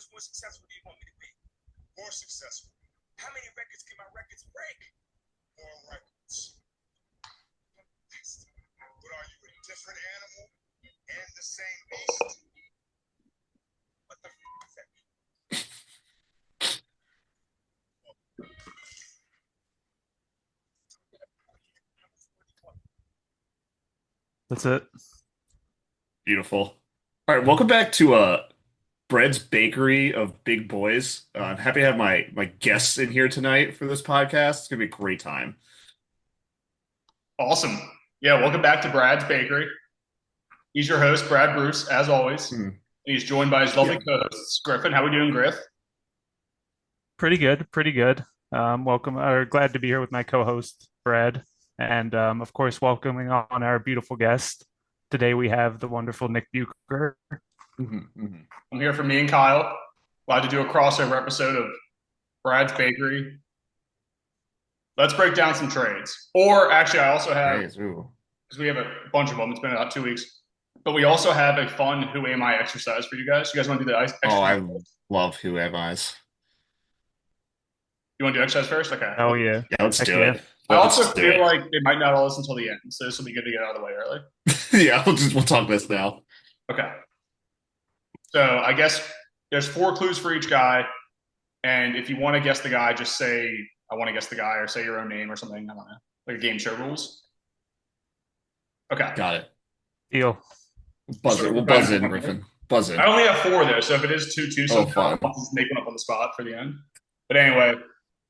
much more successful do you want me to be? More successful. How many records can my records break? More records. But are you a different animal and the same beast? What the f is that? That's it. Beautiful. All right, welcome back to Bread's Bakery of Big Boys. I'm happy to have my guests in here tonight for this podcast. It's gonna be a great time. Awesome. Yeah, welcome back to Brad's Bakery. He's your host, Brad Bruce, as always. And he's joined by his lovely co-hosts, Griffin. How we doing, Griff? Pretty good. Pretty good. Welcome. Glad to be here with my co-host, Brad. And of course, welcoming on our beautiful guest. Today we have the wonderful Nick Bucher. I'm here for me and Kyle. Glad to do a crossover episode of Brad's Bakery. Let's break down some trades. Or actually, I also have, because we have a bunch of them. It's been about 2 weeks. But we also have a fun Who Am I exercise for you guys. You guys want to do the exercise? Oh, I love Who Am I's. You want to do exercise first? Okay. Oh, yeah. Yeah, let's do it. I also feel like they might not all listen until the end, so this will be good to get out of the way early. Yeah, we'll talk this now. Okay. So I guess there's 4 clues for each guy, and if you want to guess the guy, just say, I want to guess the guy, or say your own name or something. I don't know. Like game show rules. Okay. Got it. Deal. Buzz it. We'll buzz in, Griffin. Buzz in. I only have 4 though, so if it is 2-2, so fun. I'll just make one up on the spot for the end. But anyway,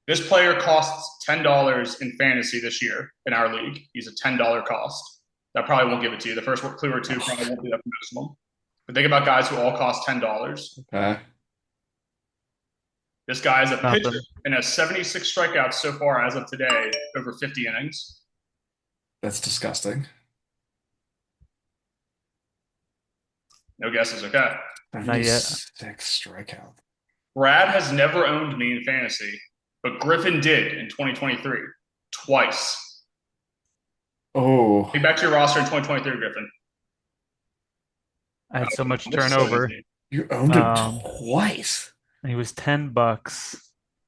this player costs $10 in fantasy this year in our league. He's a $10 cost. That probably won't give it to you. The first clue or 2 probably won't be that for most of them. But think about guys who all cost $10. Okay. This guy is a pitcher and has 76 strikeouts so far as of today, over 50 innings. That's disgusting. No guesses, okay. Not yet. 6 strikeout. Brad has never owned me in fantasy, but Griffin did in 2023, twice. Oh. Think back to your roster in 2023, Griffin. I had so much turnover. You owned him twice. He was $10.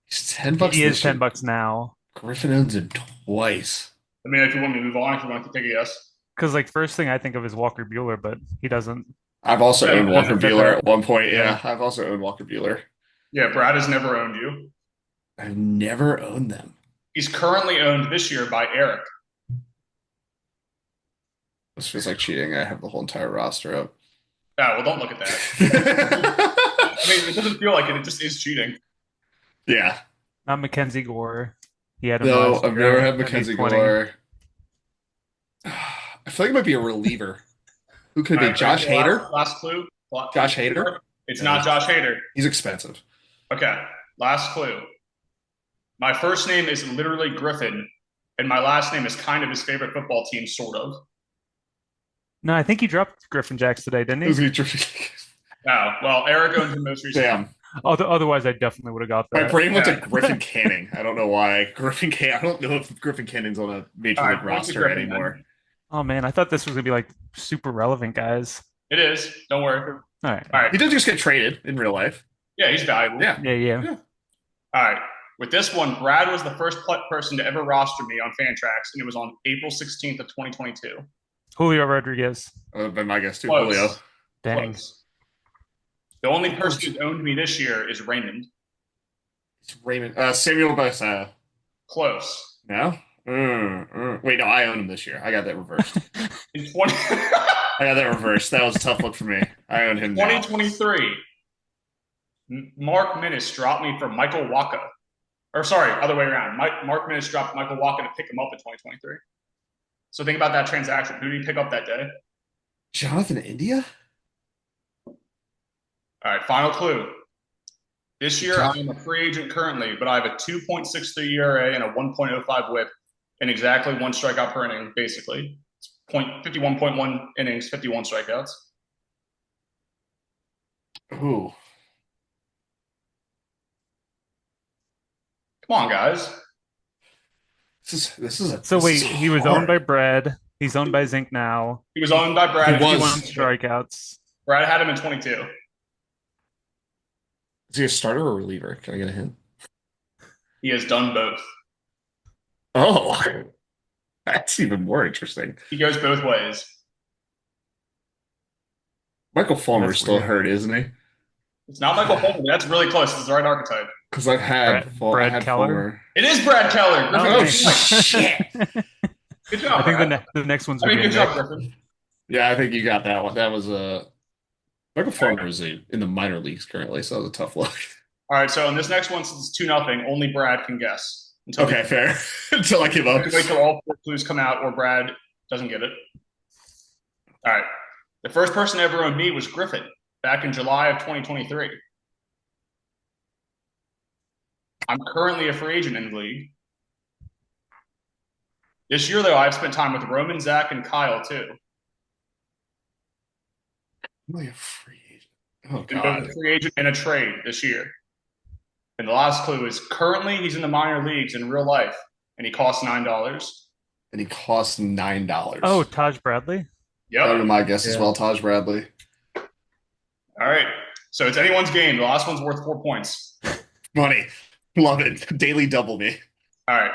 He's $10. He is $10 now. Griffin owns him twice. I mean, if you want me to move on, if you want to take a guess. Because like first thing I think of is Walker Buehler, but he doesn't. I've also owned Walker Buehler at one point. Yeah, I've also owned Walker Buehler. Yeah, Brad has never owned you. I've never owned them. He's currently owned this year by Eric. This feels like cheating. I have the whole entire roster up. Oh, well, don't look at that. I mean, it doesn't feel like it. It just is cheating. Yeah. Not Mackenzie Gore. He had him No, last I've year. never had Mackenzie Gore. I feel like it might be a reliever. Who could be? Josh Hader? Last clue. Josh Hader? It's not Josh Hader. He's expensive. Okay. Last clue. My first name is literally Griffin, and my last name is kind of his favorite football team, sort of. No, I think he dropped Griffin Jacks today, didn't he? Oh, well, Eric owns him most recently. Damn. Otherwise, I definitely would have got that. My brain went to Griffin Canning. I don't know why. I don't know if Griffin Canning's on a major league roster anymore. Oh, man. I thought this was going to be like super relevant, guys. It is. Don't worry. All right. He did just get traded in real life. Yeah, he's valuable. Yeah. All right. With this one, Brad was the first person to ever roster me on Fantrax, and it was on April 16th of 2022. Julio Rodriguez. Been my guess too. Close. Julio. Dang. Close. The only person who's owned me this year is Raymond. It's Raymond. Samuel Bassett. Close. No? Wait, no, I own him this year. I got that reversed. In 20... I got that reversed. That was a tough look for me. I own him 2023. Mark Minnis dropped me for Michael Waka. Or sorry, other way around. Mark Minnis dropped Michael Waka to pick him up in 2023. So think about that transaction. Who did he pick up that day? Jonathan India? All right, final clue. This year, I am a free agent currently, but I have a 2.63 ERA and a 1.05 whip and exactly 1 strikeout per inning, basically. It's 51.1 innings, 51 strikeouts. Ooh. Come on, guys. This is a So wait, he was owned by Brad. He's owned by Zink now. He was owned by Brad. He was. 51 strikeouts. Brad had him in 22. Is he a starter or a reliever? Can I get a hint? He has done both. Oh, that's even more interesting. He goes both ways. Michael Fulmer's That's still weird. hurt, isn't he? It's not Michael Fulmer. That's really close. It's the right archetype. Because I Brad had Keller? Fulmer. It is Brad Keller. Griffin, Oh, Oh, good job. shit. Good job, I think Brad. the next one's I gonna mean, be good a job, Nick. Griffin. Yeah, I think you got that one. That was Michael Fulmer is in the minor leagues currently, so that was a tough look. All right, so in this next one, since it's 2-0, only Brad can guess. Okay, fair. Until I give up. Wait till all 4 clues come out or Brad doesn't get it. All right. The first person to ever own me was Griffin back in July of 2023. I'm currently a free agent in the league. This year, though, I've spent time with Roman, Zach, and Kyle, too. Really a free agent. Oh, Been God. both a free agent and a trade this year. And the last clue is currently he's in the minor leagues in real life, and he costs $9. And he costs $9. Oh, Taj Bradley. That would be Yep. my guess as Yeah. well, Taj Bradley. All right. So it's anyone's game. The last one's worth 4 points. Money. Love it. Daily double me. All right.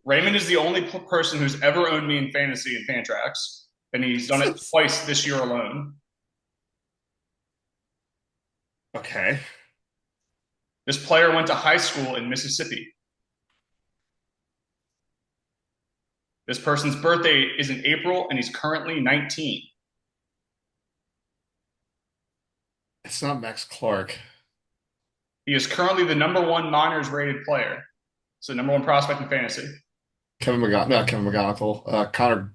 Raymond is the only person who's ever owned me in fantasy and Fantrax, and he's done it twice this year alone. Okay. This player went to high school in Mississippi. This person's birthday is in April, and he's currently 19. It's not Max Clark. He is currently the #1 minors rated player. So #1 prospect in fantasy. Kevin McGonigal. Connor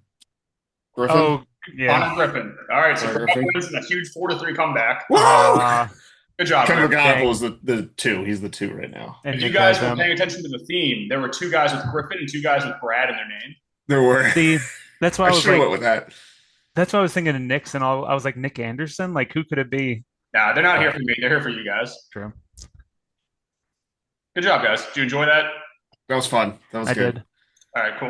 Griffin. Oh, yeah. Connor Griffin. All right, so Connor Brad Griffin. wins in a huge 4-3 comeback. Woo! Good job, Kevin Griff. McGonigal is the 2. He's the 2 right now. And If you Nick guys has were him. paying attention to the theme, there were 2 guys with Griffin and 2 guys with Brad in their name. There were. See, that's why I I was should have like, went with that. that's why I was thinking of Knicks, and I was like, Nick Anderson. Like, who could it be? Nah, they're not here for me. They're here for you guys. True. Good job, guys. Did you enjoy that? That was fun. That was I good. did. All right, cool.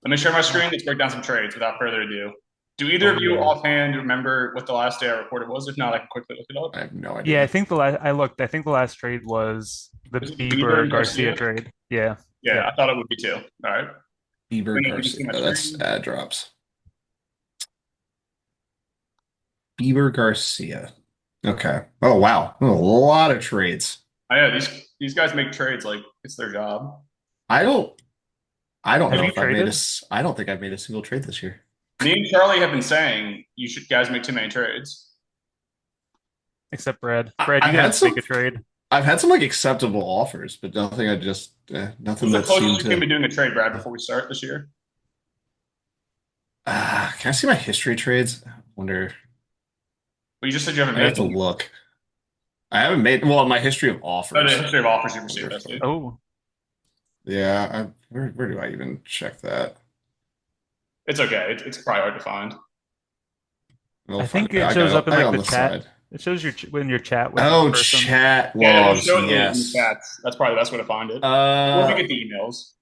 Let me share my screen. Let's break down some trades without further ado. Do either of you offhand remember what the last day I recorded was? If not, I can quickly look it up. I have no idea. Yeah, I think I think the last trade was the Was it Bieber Bieber and Garcia Garcia? trade. Yeah. Yeah, I thought it would be too. All right. Bieber Let me Garcia. see my Oh, that's screen. ad drops. Bieber Garcia. Okay. Oh, wow. A lot of trades. I know these guys make trades like it's their job. I don't Have know you if I've made traded? I don't think I've made a single trade this year. Me and Charlie have been saying you should guys make too many trades. Except Brad. I- Brad, I've you had gotta some- make a trade. I've had some like acceptable offers, but nothing nothing What's the that closest seemed you came to to. doing a trade, Brad, before we start this year? Can I see my history trades? I wonder. Well, you just said you haven't I have made to them. look. I haven't made my history of Oh, offers. the history of offers you received. I see. Oh, Yeah, where do I even check that? It's okay. It's probably hard to find. We'll I think find it I shows got up in I like got the on chat. side. It shows in your chat with Oh, the person. chat Yeah, it'll logs. show it in the Yes. chats. That's probably the best way to find it. Or we get the emails.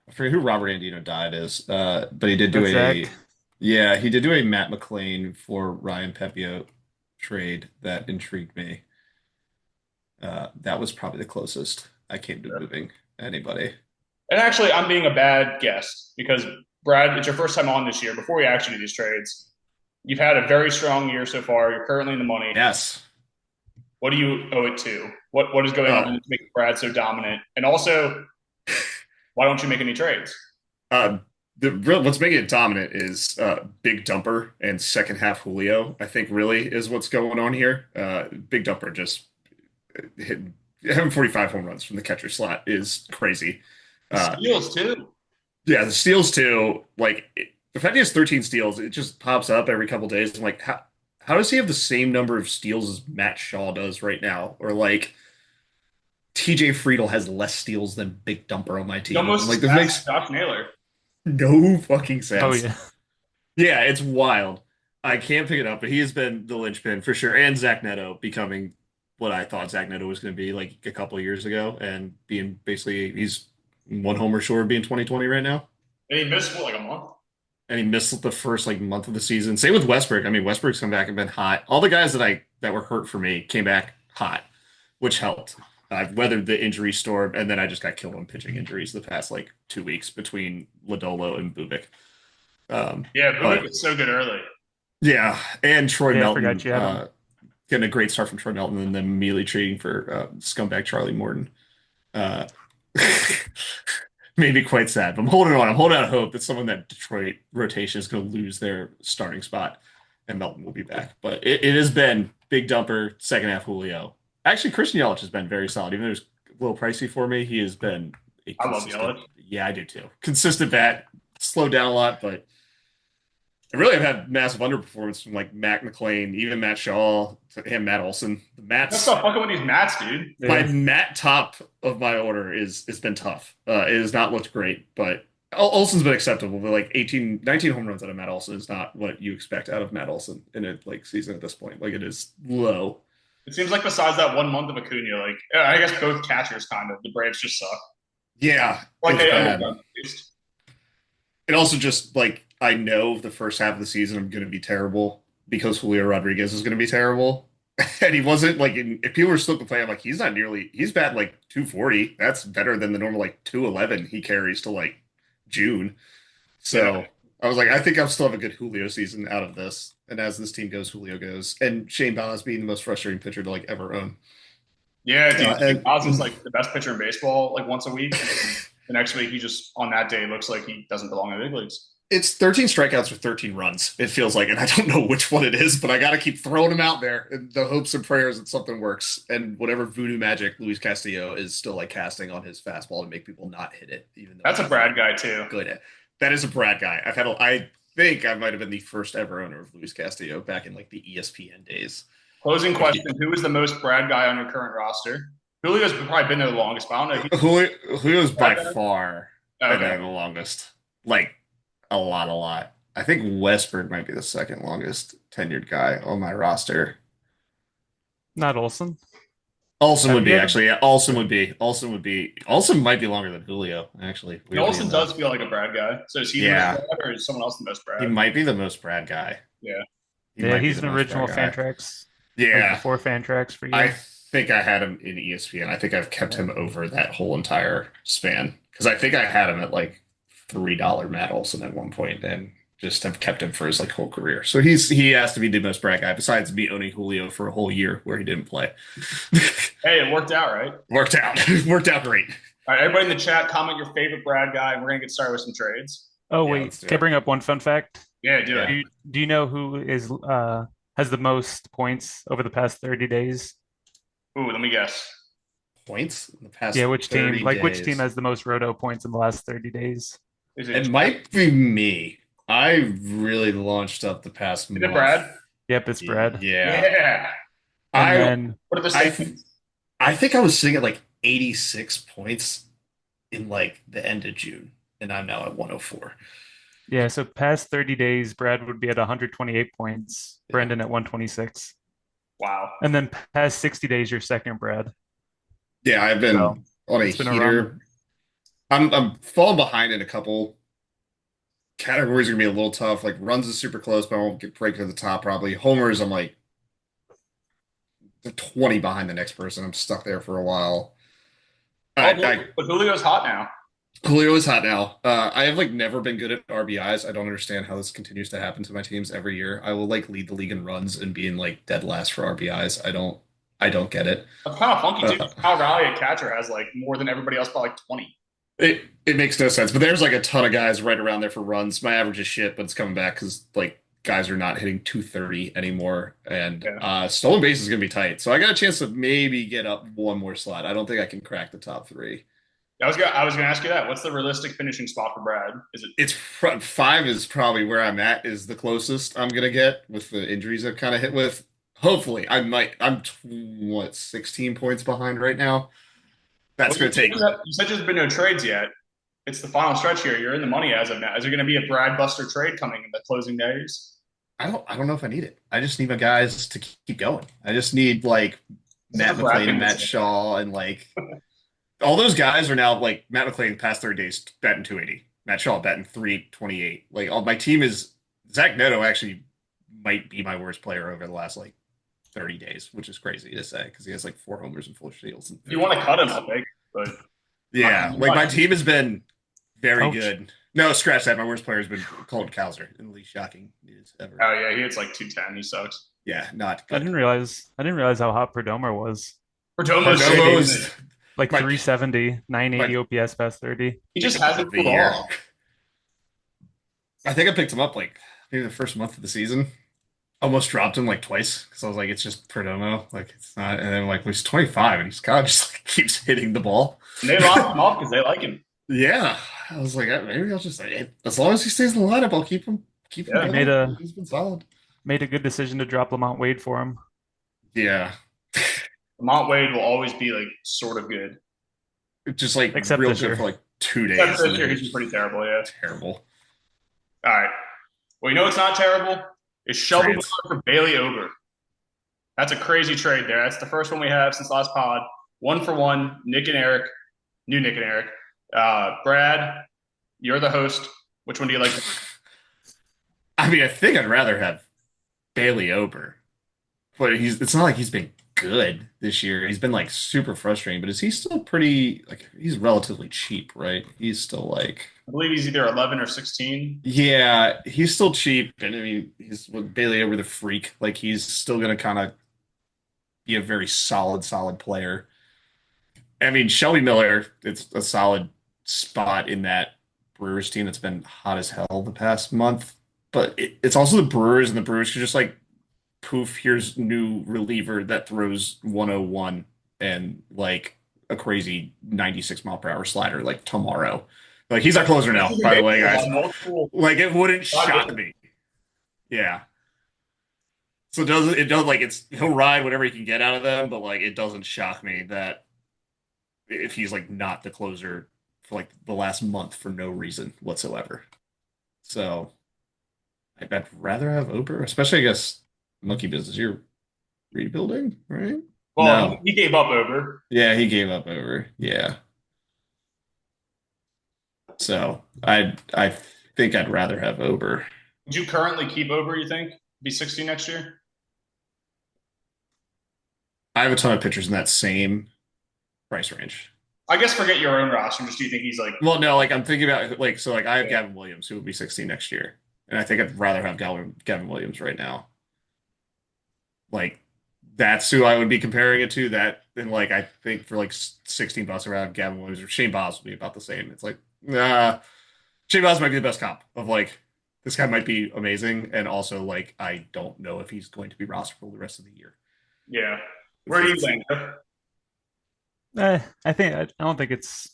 I forget who Robert Andino died is, but he did do That's Zach. he did do a Matt McLean for Ryan Pepio trade that intrigued me. That was probably the closest I came to moving anybody. And actually, I'm being a bad guest because, Brad, it's your first time on this year. Before we actually do these trades, you've had a very strong year so far. You're currently in the money. Yes. What do you owe it to? What is going on to make Brad so dominant? And also, why don't you make any trades? What's making it dominant is Big Dumper and second half Julio, I think really is what's going on here. Big Dumper just having 45 home runs from the catcher slot is crazy. Steals too. Yeah, the steals too. Like the fact he has 13 steals, it just pops up every couple days. I'm like, how does he have the same number of steals as Matt Shaw does right now? Or like TJ Friedel has less steals than Big Dumper on my team. He almost Like this makes Josh Naylor. no fucking sense. Oh yeah. Yeah, it's wild. I can't pick it up, but he has been the linchpin for sure. And Zach Neto becoming what I thought Zach Neto was going to be like a couple of years ago, and being basically he's one homer short of being 2020 right now. And he missed what, like a month? And he missed the first like month of the season. Same with Westbrook. I mean, Westbrook's come back and been hot. All the guys that were hurt for me came back hot, which helped. I've weathered the injury storm, and then I just got killed on pitching injuries the past like 2 weeks between Lodolo and Bubik. Yeah, Bucher But was so good early. yeah, and Troy Yeah, I Melton forgot you had him. getting a great start from Troy Melton, and then immediately trading for scumbag Charlie Morton. Uh, Made me quite sad. But I'm holding on. I'm holding out hope that someone that Detroit rotation is going to lose their starting spot, and Melton will be back. But it has been big dumper second half Julio. Actually, Christian Yelich has been very solid, even though it's a little pricey for me. He has been a I love consistent. Yelich. Yeah, I do too. Consistent bat, slowed down a lot, but I really have had massive underperformance from like Matt McClain, even Matt Shaw, and Matt Olson. The Let's Matt's stop fucking with these Mats, dude. my Matt top of my order is it's been tough. It has not looked great, but Olson's been acceptable. But like 18, 19 home runs out of Matt Olson is not what you expect out of Matt Olson in a like season at this point. Like it is low. It seems like besides that 1 month of Acuna, like I guess both catchers kind of the Braves just suck. Yeah, Like it's they bad. underdone at least. And also just like I know the first half of the season I'm going to be terrible because Julio Rodriguez is going to be terrible. And he wasn't like if people were still complaining, I'm like he's batting like 240. That's better than the normal like 211 he carries to like June. So Yeah. I was like, I think I'll still have a good Julio season out of this. And as this team goes, Julio goes. And Shane Baz being the most frustrating pitcher to like ever own. Yeah, dude. And Oz is like the best pitcher in baseball, like once a week. And the next week, he just on that day looks like he doesn't belong in the big leagues. it's 13 strikeouts with 13 runs. It feels like, and I don't know which one it is, but I got to keep throwing them out there in the hopes and prayers that something works. And whatever voodoo magic Luis Castillo is still like casting on his fastball to make people not hit it, even though That's a Brad guy too. good at. That is a Brad guy. I think I might have been the first ever owner of Luis Castillo back in like the ESPN days. Closing question: who is the most Brad guy on your current roster? Julio's probably been there the longest, but I don't know. Julio's by far been Okay. there the longest. Like a lot. I think Westberg might be the second longest tenured guy on my roster. Not Olson. Olsen would be Yeah. actually. Yeah, Olsen would be. Olsen might be longer than Julio actually. And Olsen does feel like a Brad guy. So is he Yeah. the most Brad or is someone else the most Brad? He might be the most Brad guy. Yeah. Yeah, he's an original fan Fantrax. Yeah, Before Fantrax for you. I think I had him in ESPN. I think I've kept him over that whole entire span because I think I had him at like $3 Matt Olson at one point and just have kept him for his like whole career. So he has to be the most Brad guy besides me owning Julio for a whole year where he didn't play. Hey, it worked out, right? Worked out great. All right, everybody in the chat, comment your favorite Brad guy, and we're gonna get started with some trades. Oh Yeah, wait, let's do can I it. bring up one fun fact? Yeah, do Yeah. it. Do you know who is has the most points over the past 30 days? Ooh, let me guess. Points in the past. Yeah, which 30 team? Like which days. team has the most roto points in the last 30 days? Is It it might be me. I really launched up the past Is it month. Brad? Yep, it's Brad. Yeah. Yeah. I And then What are the I stakes? I think I was sitting at like 86 points in like the end of June, and I'm now at 104. yeah, so past 30 days, Brad would be at 128 points, Yeah. Brendan at 126. Wow. And then past 60 days, you're second, Brad. Yeah, I've been So, on a it's been a heater. I'm falling behind in a couple categories are gonna be a little tough. Like runs is super close, but I won't get break to the top probably. Homers, I'm like 20 behind the next person. I'm stuck there for a while. But Julio's hot now. Julio is hot now. I have like never been good at RBIs. I don't understand how this continues to happen to my teams every year. I will like lead the league in runs and be in like dead last for RBIs. I don't get it. That's kind of funky too. Kyle Raleigh, a catcher, has like more than everybody else by like 20. It makes no sense. But there's like a ton of guys right around there for runs. My average is shit, but it's coming back because like guys are not hitting 230 anymore. And stolen base is gonna be tight. So I got a chance to maybe get up one more slot. I don't think I can crack the top three. I was gonna ask you that. What's the realistic finishing spot for Brad? Is it It's 5 is probably where I'm at, is the closest I'm gonna get with the injuries I've kind of hit with. Hopefully, I'm 16 points behind right now. That's gonna take. You said there's been no trades yet. It's the final stretch here. You're in the money as of now. Is there going to be a Brad Buster trade coming in the closing days? I don't know if I need it. I just need my guys to keep going. I just need like Matt McClain and Matt Shaw and like all those guys are now like Matt McClain past 30 days batting 280. Matt Shaw batting 328. Like all my team is Zach Neto actually might be my worst player over the last like 30 days, which is crazy to say because he has like 4 homers and 4 steals. If you want to cut him, I'll take. But Yeah, like my team has been very Ouch. good. No, scratch that. My worst player has been Colton Cowser in the least shocking news ever. Oh yeah, he hits like 210. He sucks. Yeah, not I good. didn't realize how hot Perdomo was. Perdomo's Perdomo sick, is isn't it? Like My- 370, 980 OPS past 30. He just Pick up hasn't of the cooled year. off. I think I picked him up like maybe the first month of the season. Almost dropped him like twice because I was like, it's just Perdomo. Like it's not. And then like he's 25 and he's kind of just like, keeps hitting the ball. And they locked him up because they like him. Yeah, I was like, maybe I'll just like, as long as he stays in the lineup, I'll keep him. Keep him. Yeah, going. He's been solid. Made a good decision to drop Lamont Wade for him. Yeah, Lamont Wade will always be like sort of good. just like Except real this good year. for like 2 days. Except this and year, then he's been pretty terrible. Yeah. terrible. All right. Well, you know what's not terrible? It's Shelby Miller Trades. for Bailey Ober. That's a crazy trade there. That's the first one we have since last pod. 1-for-1. Nick and Eric. New Nick and Eric. Brad, you're the host. Which one do you like? I mean, I think I'd rather have Bailey Ober, but it's not like he's been good this year. He's been like super frustrating, but is he still pretty like he's relatively cheap, right? He's still like I believe he's either 11 or 16. yeah, he's still cheap, and I mean he's with Bailey Ober the freak. Like he's still gonna kind of be a very solid player. I mean, Shelby Miller, it's a solid spot in that Brewers team that's been hot as hell the past month. But it's also the Brewers, and the Brewers could just like poof, here's new reliever that throws 101 and like a crazy 96 mile per hour slider like tomorrow. Like he's our closer now, by the way, guys. Like it wouldn't shock me. Yeah. So it does like he'll ride whatever he can get out of them, but like it doesn't shock me that if he's like not the closer for like the last month for no reason whatsoever. So I'd rather have Ober, especially I guess monkey business. You're rebuilding, right? Well, No. he gave up Ober. Yeah, he gave up Ober. Yeah. So I think I'd rather have Ober. Would you currently keep Ober, you think? Be 60 next year? I have a ton of pitchers in that same price range. I guess forget your own roster. Just do you think he's like Well, no, like I'm thinking about like so like I have Gavin Williams who will be 16 next year. And I think I'd rather have Gavin Williams right now. Like that's who I would be comparing it to. That and like I think for like $16 around Gavin Williams or Shane Baz will be about the same. It's like Shane Baz might be the best comp of like this guy might be amazing, and also like I don't know if he's going to be rosterable the rest of the year. yeah. Where do you think? I don't think it's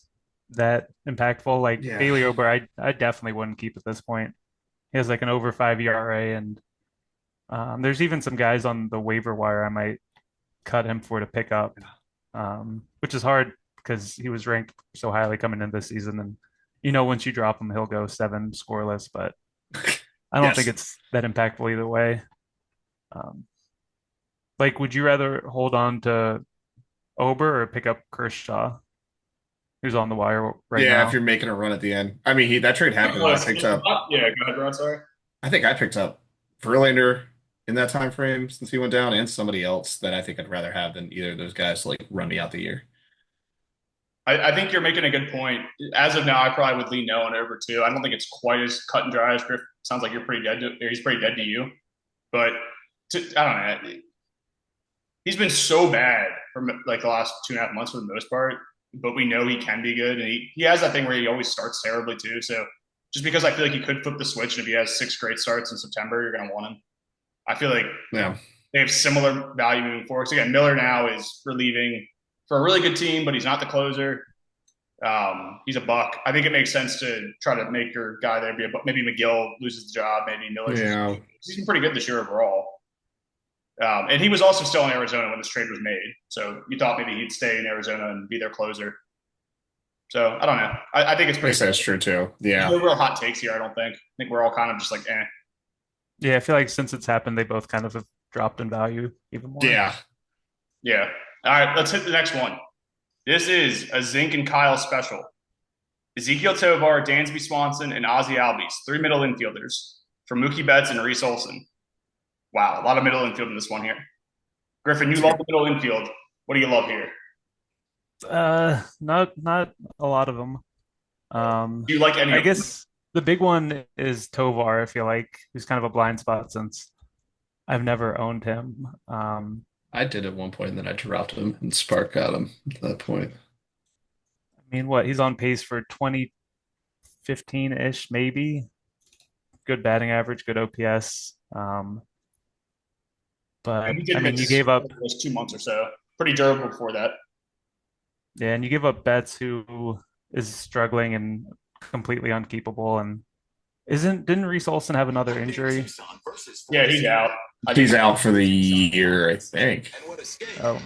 that impactful. Like Yeah. Bailey Ober, I definitely wouldn't keep at this point. He has like an over 5 ERA, and there's even some guys on the waiver wire I might cut him for to pick up, which is hard because he was ranked so highly coming into this season. And once you drop him, he'll go 7 scoreless. But I don't Yes. think it's that impactful either way. Like, would you rather hold on to Ober or pick up Kershaw, who's on the wire right Yeah, now? if you're making a run at the end. I mean, that trade happened. I picked up. Yeah, go ahead, Ron. Sorry. I think I picked up Verlander in that time frame since he went down, and somebody else that I think I'd rather have than either of those guys to like run me out the year. I think you're making a good point. As of now, I probably would lean no on Ober too. I don't think it's quite as cut and dry as Griff. Sounds like you're pretty dead. He's pretty dead to you. But I don't know. He's been so bad for like the last 2.5 months for the most part. But we know he can be good, and he has that thing where he always starts terribly too. So just because I feel like he could flip the switch, and if he has 6 great starts in September, you're going to want him. I feel like Yeah. they have similar value moving forward. So again, Miller now is relieving for a really good team, but he's not the closer. He's a buck. I think it makes sense to try to make your guy there be a buck. Maybe McGill loses the job. Maybe Miller. Yeah. He's been pretty good this year overall. And he was also still in Arizona when this trade was made. So you thought maybe he'd stay in Arizona and be their closer. So I don't know. I think it's I pretty. guess that's true too. Yeah. No real hot takes here. I don't think. I think we're all kind of just like, eh. Yeah, I feel like since it's happened, they both kind of have dropped in value even more. Yeah. Yeah. All right, let's hit the next one. This is a Zink and Kyle special. Ezekiel Tovar, Dansby Swanson, and Ozzie Albies, 3 middle infielders for Mookie Betts and Reese Olson. Wow, a lot of middle infield in this one here. Griffin, you love the middle infield. What do you love here? Not a lot of them. Do you like any I of them? guess the big one is Tovar. I feel like he's kind of a blind spot since I've never owned him. I did at one point, and then I dropped him, and Spark got him at that point. I mean, what he's on pace for 2015-ish, maybe. Good batting average, good OPS. But And he did I mean, you miss gave up, those 2 months or so. Pretty durable before that. yeah, and you give up Betts, who is struggling and completely unkeepable. And didn't Reese Olson have another injury? Yeah, he's out. He's out for the year, I think. Oh,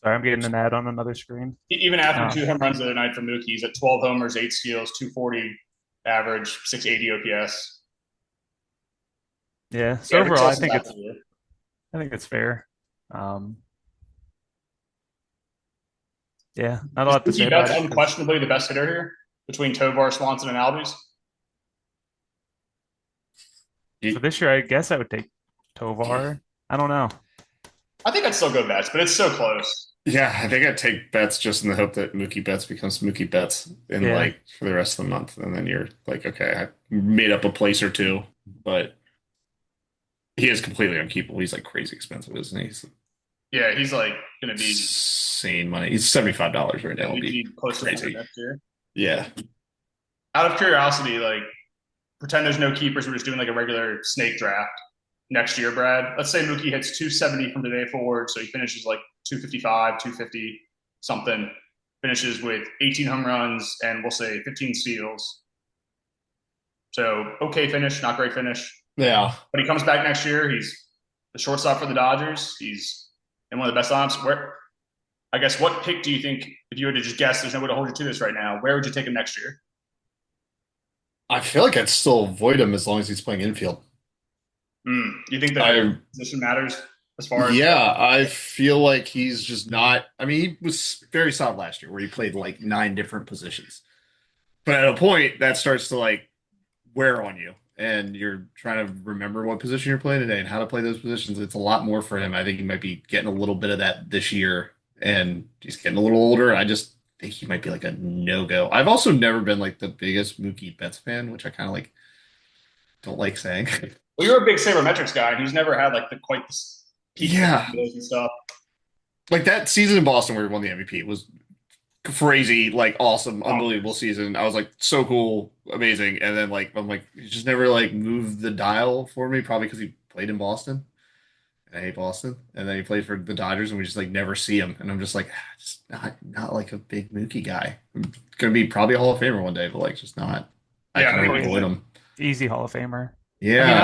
sorry, I'm getting an ad on another screen. Even after Oh. 2 home runs the other night from Mookie, he's at 12 homers, 8 steals, 240 average, 680 OPS. Yeah, so Yeah, overall, Reese Olson's out for the year. I think it's fair. Yeah, not a lot to Is say Mookie about Betts it. 'Cause unquestionably the best hitter here between Tovar, Swanson, and Albies? for this year, I guess I would take Tovar. I don't know. I think I'd still go Betts, but it's so close. Yeah, I think I'd take Betts just in the hope that Mookie Betts becomes Mookie Betts in Yeah. like for the rest of the month, and then you're like, okay, I made up a place or two, but he is completely unkeepable. He's like crazy expensive, isn't he? He's Yeah, he's like going to be insane money. He's $75 right now. It'll be close to crazy. next year. Yeah. Out of curiosity, like pretend there's no keepers. We're just doing like a regular snake draft next year, Brad. Let's say Mookie hits 270 from today forward, so he finishes like 255, 250 something. Finishes with 18 home runs and we'll say 15 steals. So okay finish, not great finish. Yeah. But he comes back next year. He's the shortstop for the Dodgers. He's in one of the best lineups. Where, I guess, what pick do you think, if you were to just guess, there's no way to hold you to this right now, where would you take him next year? I feel like I'd still avoid him as long as he's playing infield. You think that position matters as far as? Yeah, I feel like he's just not. I mean, he was very solid last year where he played like 9 different positions. But at a point, that starts to like wear on you. And you're trying to remember what position you're playing today and how to play those positions. It's a lot more for him. I think he might be getting a little bit of that this year. And he's getting a little older. I just think he might be like a no-go. I've also never been like the biggest Mookie Betts fan, which I kind of like don't like saying. Well, you're a big sabermetrics guy, and he's never had like quite this peak and stuff. Like that season in Boston where he won the MVP was crazy, like awesome, unbelievable season. I was like so cool, amazing. And then like I'm like he just never like moved the dial for me, probably because he played in Boston. And I hate Boston. And then he played for the Dodgers and we just like never see him. And I'm just like just not like a big Mookie guy. I'm gonna be probably a Hall of Famer one day, but like just not. Yeah, I kind of avoid him. Easy Hall of Famer. Yeah. I mean,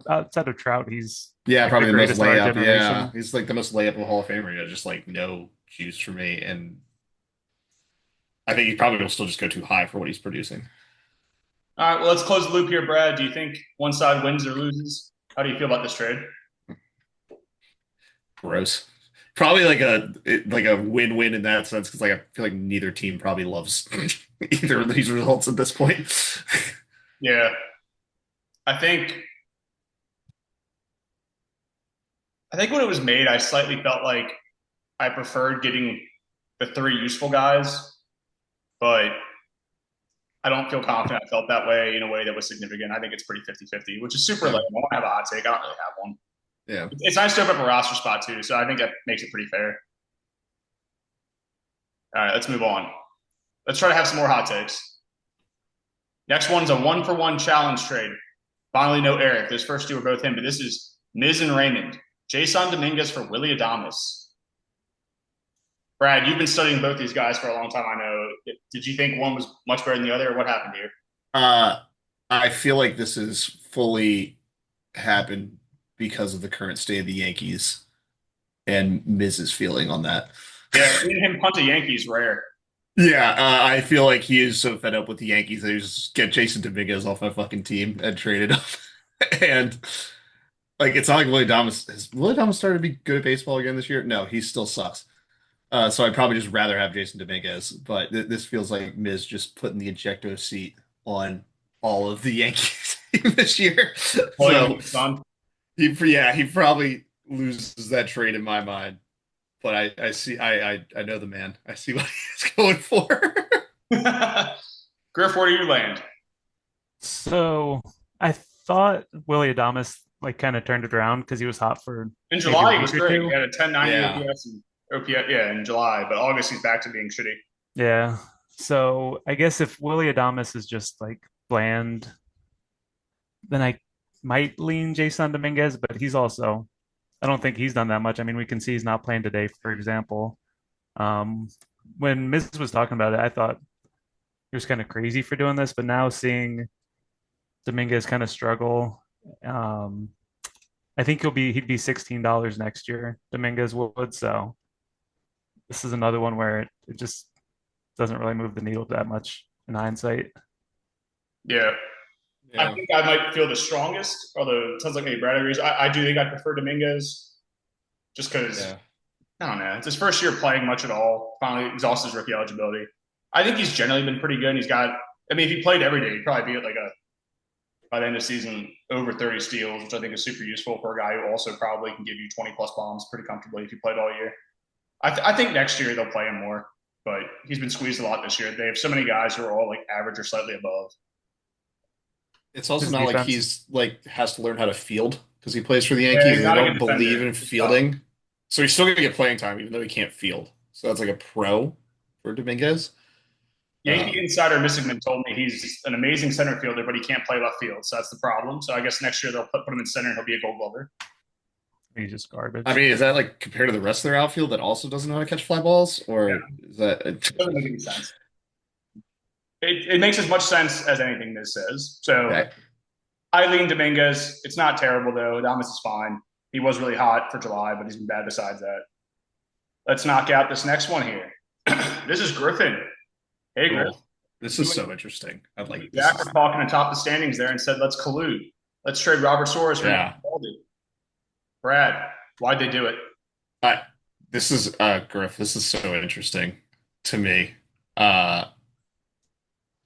outside of Trout, he's Yeah, like probably the most greatest of our layup. Yeah, generation. he's like the most layup Hall of Famer. Yeah, just like no juice for me, and I think he probably will still just go too high for what he's producing. All right, well, let's close the loop here, Brad. Do you think one side wins or loses? How do you feel about this trade? Gross. Probably like a win-win in that sense because like I feel like neither team probably loves either of these results at this point. Yeah, I think when it was made, I slightly felt like I preferred getting the 3 useful guys, but I don't feel confident I felt that way in a way that was significant. I think it's pretty 50-50, which is super lame. I want to have a hot take. I don't really have one. Yeah. It's nice to open up a roster spot too, so I think that makes it pretty fair. All right, let's move on. Let's try to have some more hot takes. Next one's a 1-for-1 challenge trade. Finally, no Eric. Those first 2 are both him, but this is Miz and Raymond. Jason Dominguez for Willy Adames. Brad, you've been studying both these guys for a long time, I know. Did you think one was much better than the other, or what happened here? I feel like this is fully happened because of the current state of the Yankees and Miz's feeling on that. Yeah, seeing him punt a Yankee is rare. Yeah, I feel like he is so fed up with the Yankees that he's just get Jason Dominguez off my fucking team and traded him. And like it's not like Willy Adames has Willy Adames started to be good at baseball again this year? No, he still sucks. So I'd probably just rather have Jason Dominguez, but this feels like Miz just putting the ejecto seat on all of the Yankees this year. So he probably loses that trade in my mind. But I see I know the man. I see what he's going for. Griff, where do you land? So I thought Willie Adamas like kind of turned it around because he was hot for In maybe a July, he was week or great. He two. had a 1090 Yeah. OPS and OPS, yeah, in July. But August, he's back to being shitty. Yeah. So I guess if Willie Adamas is just like bland, then I might lean Jason Dominguez, but he's also, I don't think he's done that much. I mean, we can see he's not playing today, for example. Um, when Miz was talking about it, I thought he was kind of crazy for doing this, but now seeing Dominguez kind of struggle, um, I think he'd be $16 next year. Dominguez would, so this is another one where it just doesn't really move the needle that much in hindsight. Yeah. I Yeah. think I might feel the strongest, although it sounds like maybe Brad agrees. I do think I prefer Dominguez just because, Yeah. I don't know, it's his first year playing much at all. Finally exhausted his rookie eligibility. I think he's generally been pretty good. He's got, I mean, if he played every day, he'd probably be at like by the end of the season, over 30 steals, which I think is super useful for a guy who also probably can give you 20 plus bombs pretty comfortably if he played all year. I think next year they'll play him more, but he's been squeezed a lot this year. They have so many guys who are all like average or slightly above. It's also His not like defense, he's like has to learn how to field because he plays for the Yeah, Yankees he's and they not a good don't believe defender. in It's tough. fielding. So he's still gonna get playing time even though he can't field. So that's like a pro for Dominguez. Yankee Um, insider Missigman told me he's an amazing center fielder, but he can't play left field. So that's the problem. So I guess next year they'll put him in center and he'll be a gold glover. he's just I garbage. mean, is that like compared to the rest of their outfield that also doesn't know how to catch fly balls, Yeah, or is that doesn't make any sense. It makes as much sense as anything this says. So okay? I lean Dominguez. It's not terrible though. Adames is fine. He was really hot for July, but he's been bad besides that. Let's knock out this next one here. This is Griffin. Hey, Griff. Cool. This is so interesting. I'd You and like this. Jack were talking atop the standings there and said, let's collude. Let's trade Robert Suarez for Yeah. Baldy. Brad, why'd they do it? I, this is Griff. This is so interesting to me. Uh,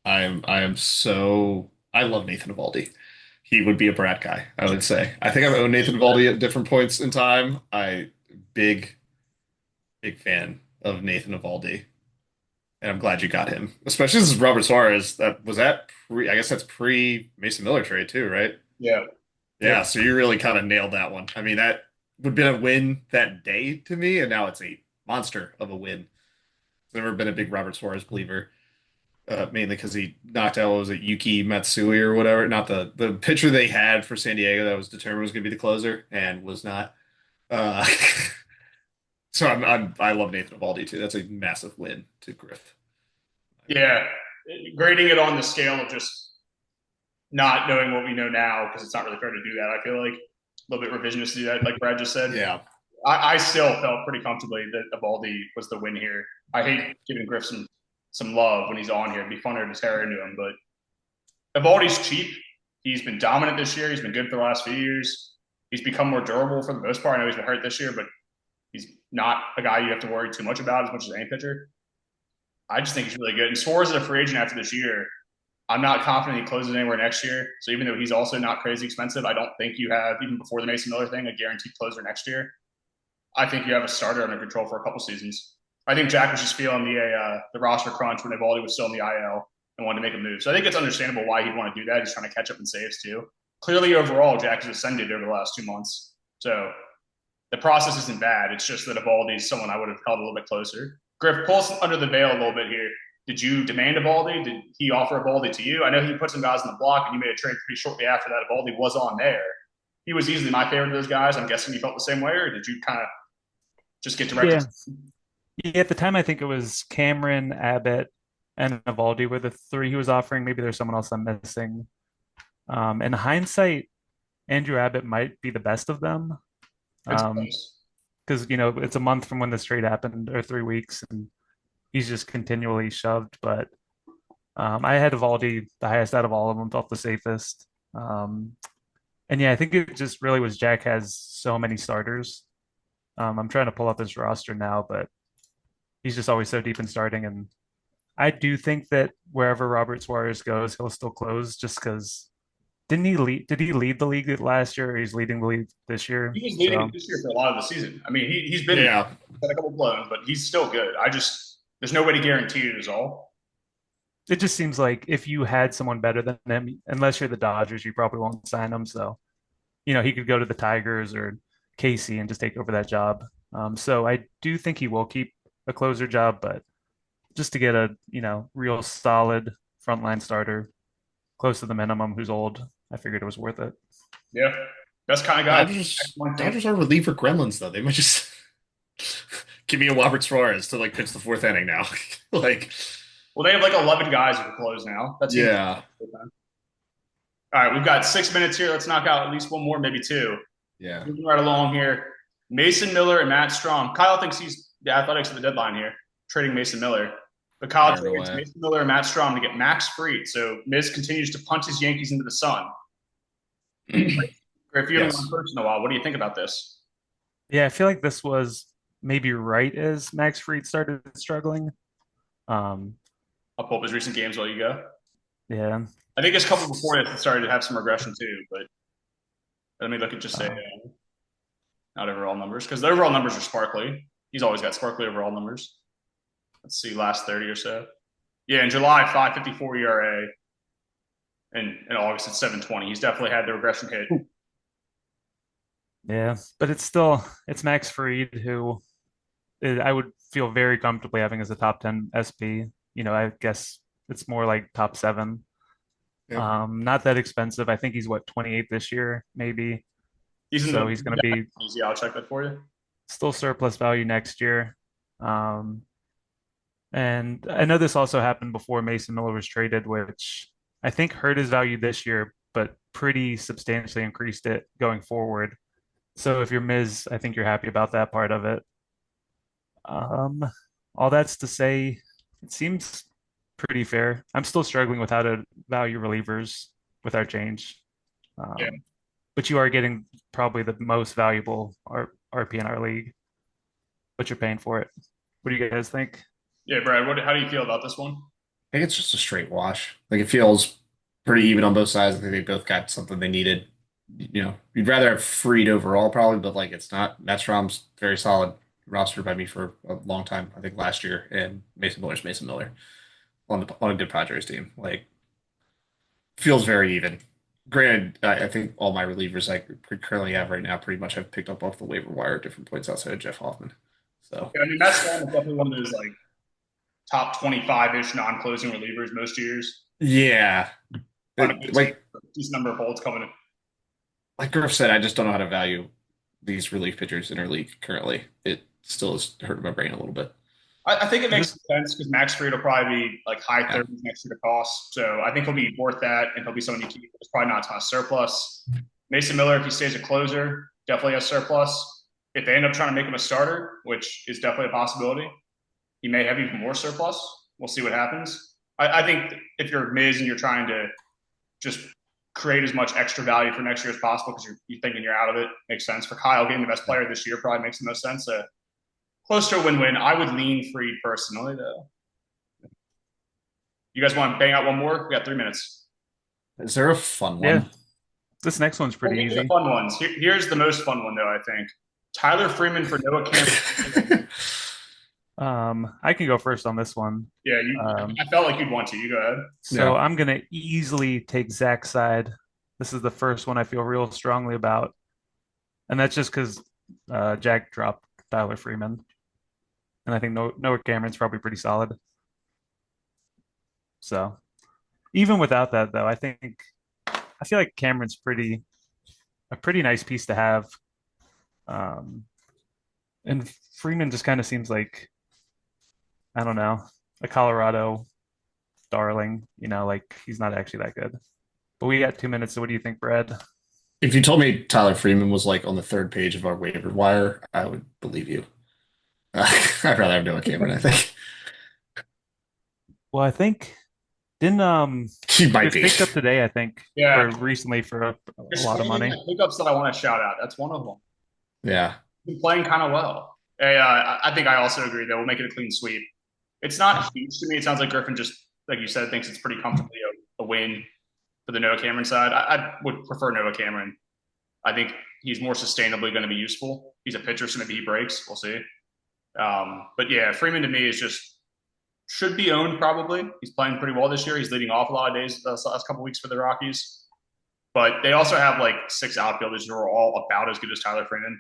I love Nathan Eovaldi. He would be a Brad guy, I would say. I think I've owned Nathan Eovaldi at different points in time. Big big fan of Nathan Eovaldi, and I'm glad you got him. Especially this is Robert Suarez. That pre. I guess that's pre Mason Miller trade too, right? Yeah. Yeah. So you really kind of nailed that one. I mean, that would have been a win that day to me, and now it's a monster of a win. I've never been a big Robert Suarez believer. Mainly because he knocked out, what was it, Yuki Matsui or whatever? Not the pitcher they had for San Diego that was determined was going to be the closer and was not. Uh, so I love Nathan Eovaldi too. That's a massive win to Griff. Yeah. Grading it on the scale of just not knowing what we know now, because it's not really fair to do that. I feel like a little bit revisionist to do that, like Brad just said. Yeah. I still felt pretty comfortably that Eovaldi was the win here. I hate giving Griff some love when he's on here. It'd be funner to tear into him, but Evaldi's cheap. He's been dominant this year. He's been good for the last few years. He's become more durable for the most part. I know he's been hurt this year, but he's not a guy you have to worry too much about as much as any pitcher. I just think he's really good. And Suarez is a free agent after this year. I'm not confident he closes anywhere next year. So even though he's also not crazy expensive, I don't think you have, even before the Mason Miller thing, a guaranteed closer next year. I think you have a starter under control for a couple seasons. I think Jack was just feeling the roster crunch when Evaldi was still in the IL and wanted to make a move. So I think it's understandable why he'd want to do that. He's trying to catch up in saves too. Clearly, overall, Jack has ascended over the last 2 months. So the process isn't bad. It's just that Evaldi is someone I would have held a little bit closer. Griff, pull us under the veil a little bit here. Did you demand Evaldi? Did he offer Evaldi to you? I know he put some guys on the block, and you made a trade pretty shortly after that. Evaldi was on there. He was easily my favorite of those guys. I'm guessing you felt the same way, or did you kind of just get directed? Yeah. Yeah, at the time, I think it was Cameron, Abbott, and Evaldi were the three he was offering. Maybe there's someone else I'm missing. In hindsight, Andrew Abbott might be the best of them. It's Um, close. because it's a month from when this trade happened, or 3 weeks, and he's just continually shoved. But I had Evaldi the highest out of all of them, felt the safest. And yeah, I think it just really was Jack has so many starters. I'm trying to pull up his roster now, but he's just always so deep in starting. And I do think that wherever Robert Suarez goes, he'll still close just because Didn't he lead? Did he lead the league last year, or he's leading the league this year? He was leading So it this year for a lot of the season. I mean, he's been Yeah. got a couple blown, but he's still good. There's no way to guarantee it is all. it just seems like if you had someone better than him, unless you're the Dodgers, you probably won't sign him. So, he could go to the Tigers or Casey and just take over that job. So I do think he will keep a closer job, but just to get a, real solid frontline starter close to the minimum who's old, I figured it was worth it. Yeah, best kind of guy. Dodgers are reliever gremlins though. They might just give me a Robert Suarez to like pitch the fourth inning now. Like, well, they have like 11 guys who can close now. That's yeah. All right, we've got 6 minutes here. Let's knock out at least one more, maybe two. Yeah. Moving right along here. Mason Miller and Matt Strom. Kyle thinks he's the Athletics at the deadline here, trading Mason Miller. But Kyle trades Mason Miller and Matt Strom to get Max Fried. So Miz continues to punt his Yankees into the sun. Griff, you haven't won first in a while. What do you think about this? Yeah, I feel like this was maybe right as Max Fried started struggling. I'll pull up his recent games while you go. Yeah. I think it's a couple before that started to have some regression too, but let me look at not overall numbers, because the overall numbers are sparkly. He's always got sparkly overall numbers. Let's see, last 30 or so. Yeah, in July, 5.54 ERA. And in August, it's 7.20. He's definitely had the regression hit. Yeah, but it's Max Fried, who I would feel very comfortably having as a top 10 SP. I guess it's more like top 7. Yeah. Not that expensive. I think he's 28 this year, maybe. He's going to be easy. I'll check that for you. Still surplus value next year. And I know this also happened before Mason Miller was traded, which I think hurt his value this year, but pretty substantially increased it going forward. So if you're Miz, I think you're happy about that part of it. All that's to say, it seems pretty fair. I'm still struggling with how to value relievers with our change. But you are getting probably the most valuable RP in our league, but you're paying for it. What do you guys think? Yeah, Brad, how do you feel about this one? I think it's just a straight wash. Like, it feels pretty even on both sides. I think they both got something they needed. You'd rather have Fried overall probably, but like it's not. Matt Strom's very solid roster by me for a long time. I think last year, and Mason Miller's Mason Miller on a good Padres team. Like, feels very even. Granted, I think all my relievers I currently have right now pretty much have picked up off the waiver wire at different points outside of Jeff Hoffman. So I mean, Matt Strom is definitely one of those like top 25-ish non-closing relievers most years. Yeah, like decent number of holds coming in. Like Griff said, I just don't know how to value these relief pitchers in our league currently. It still is hurting my brain a little bit. I think it makes sense because Max Fried will probably be like high 30s next year to cost. So I think he'll be worth that, and he'll be someone you keep. There's probably not a ton of surplus. Mason Miller, if he stays a closer, definitely has surplus. If they end up trying to make him a starter, which is definitely a possibility, he may have even more surplus. We'll see what happens. I think if you're Miz and you're trying to just create as much extra value for next year as possible because you're thinking you're out of it, makes sense. For Kyle, getting the best player this year probably makes the most sense. Close to a win-win. I would lean Fried personally, though. You guys want to bang out one more? We got 3 minutes. Is there a fun one? Yeah. This next one's pretty easy. The fun ones. Here's the most fun one, though, I think. Tyler Freeman for Noah Cameron. I can go first on this one. Yeah, I felt like you'd want to. You go ahead. So I'm going to easily take Zach's side. This is the first one I feel real strongly about. And that's just because Jack dropped Tyler Freeman. And I think Noah Cameron's probably pretty solid. So even without that, though, I feel like Cameron's a pretty nice piece to have. And Freeman just kind of seems like, I don't know, a Colorado darling, like he's not actually that good. But we got 2 minutes, so what do you think, Brad? If you told me Tyler Freeman was like on the 3rd page of our waiver wire, I would believe you. I'd rather have Noah Cameron, I think. Well, I think he might be picked up today, I think, or recently for a lot of money. Pickups that I want to shout out. That's one of them. Yeah. Been playing kind of well. I think I also agree that we'll make it a clean sweep. It's not huge to me. It sounds like Griffin just, like you said, thinks it's pretty comfortably a win. for the Noah Cameron side. I would prefer Noah Cameron. I think he's more sustainably going to be useful. He's a pitcher, so maybe he breaks. We'll see. But yeah, Freeman to me is just should be owned probably. He's playing pretty well this year. He's leading off a lot of days the last couple of weeks for the Rockies. But they also have like 6 outfielders who are all about as good as Tyler Freeman.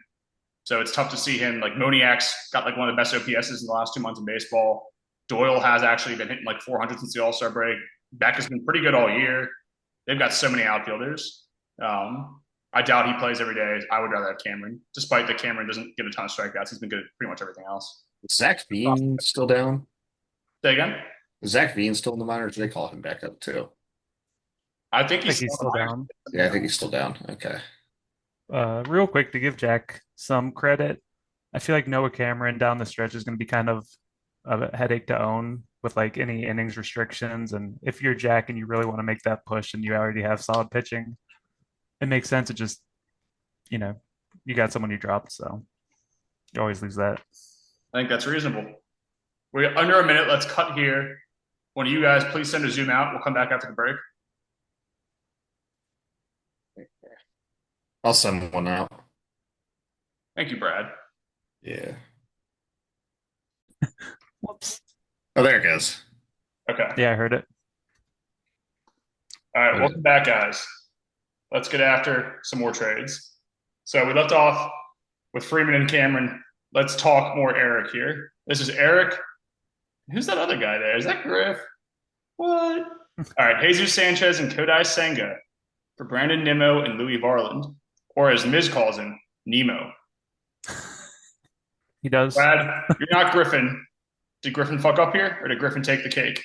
So it's tough to see him. Like Moniak's got like one of the best OPSs in the last 2 months in baseball. Doyle has actually been hitting like 400 since the All-Star break. Beck has been pretty good all year. They've got so many outfielders. I doubt he plays every day. I would rather have Cameron, despite that Cameron doesn't get a ton of strikeouts. He's been good at pretty much everything else. Zach Bean still down? Say again? Zach Bean still in the minors? They call him back up too. I think I think he's still down. Yeah, I think he's still down. Okay. Real quick to give Jack some credit, I feel like Noah Cameron down the stretch is going to be kind of a headache to own with like any innings restrictions. And if you're Jack and you really want to make that push and you already have solid pitching, it makes sense to just, you know, you got someone you dropped, so you always lose that. I think that's reasonable. We're under a minute. Let's cut here. One of you guys, please send a zoom out. We'll come back after the break. I'll send one out. Thank you, Brad. Yeah. Whoops. Oh, there it goes. Okay. Yeah, I heard it. All right. Welcome back, guys. Let's get after some more trades. So we left off with Freeman and Cameron. Let's talk more Eric here. This is Eric. Who's that other guy there? Is that Griff? What? All right. Jesus Sanchez and Kodai Senga for Brandon Nimmo and Louis Varland, or as Miz calls him, Nemo. He does. Brad, you're not Griffin. Did Griffin fuck up here, or did Griffin take the cake?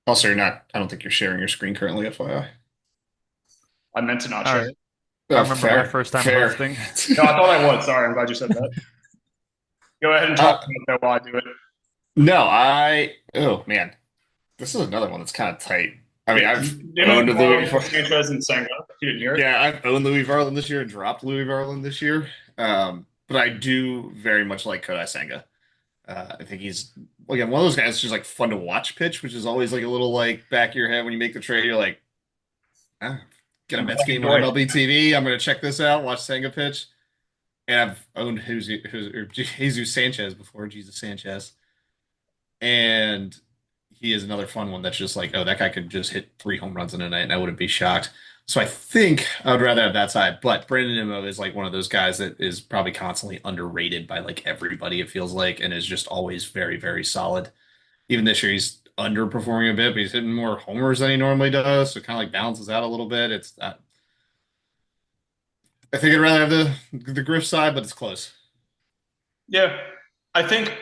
Also, you're not. I don't think you're sharing your screen currently, FYI. I meant to not All share. right. I remember my first time hosting. No, I thought I would. Sorry, I'm glad you said that. Go ahead and talk about that while I do it. No, oh man, this is another one that's kind of tight. I mean, I've owned Louis Sanchez and Senga. You didn't hear it? Yeah, I've owned Louis Varland this year and dropped Louis Varland this year. But I do very much like Kodai Senga. I think he's again one of those guys that's just like fun to watch pitch, which is always like a little like back of your head when you make the trade. You're like, get a Mets game on MLB TV. I'm going to check this out, watch Senga pitch. And I've owned Jesus Sanchez before, Jesus Sanchez. And he is another fun one that's just like, oh, that guy could just hit 3 home runs in a night and I wouldn't be shocked. So I think I would rather have that side. But Brandon Nimmo is like one of those guys that is probably constantly underrated by like everybody, it feels like, and is just always very, very solid. Even this year, he's underperforming a bit, but he's hitting more homers than he normally does. So it kind of like balances out a little bit. It's I think I'd rather have the Griff side, but it's close. Yeah. I think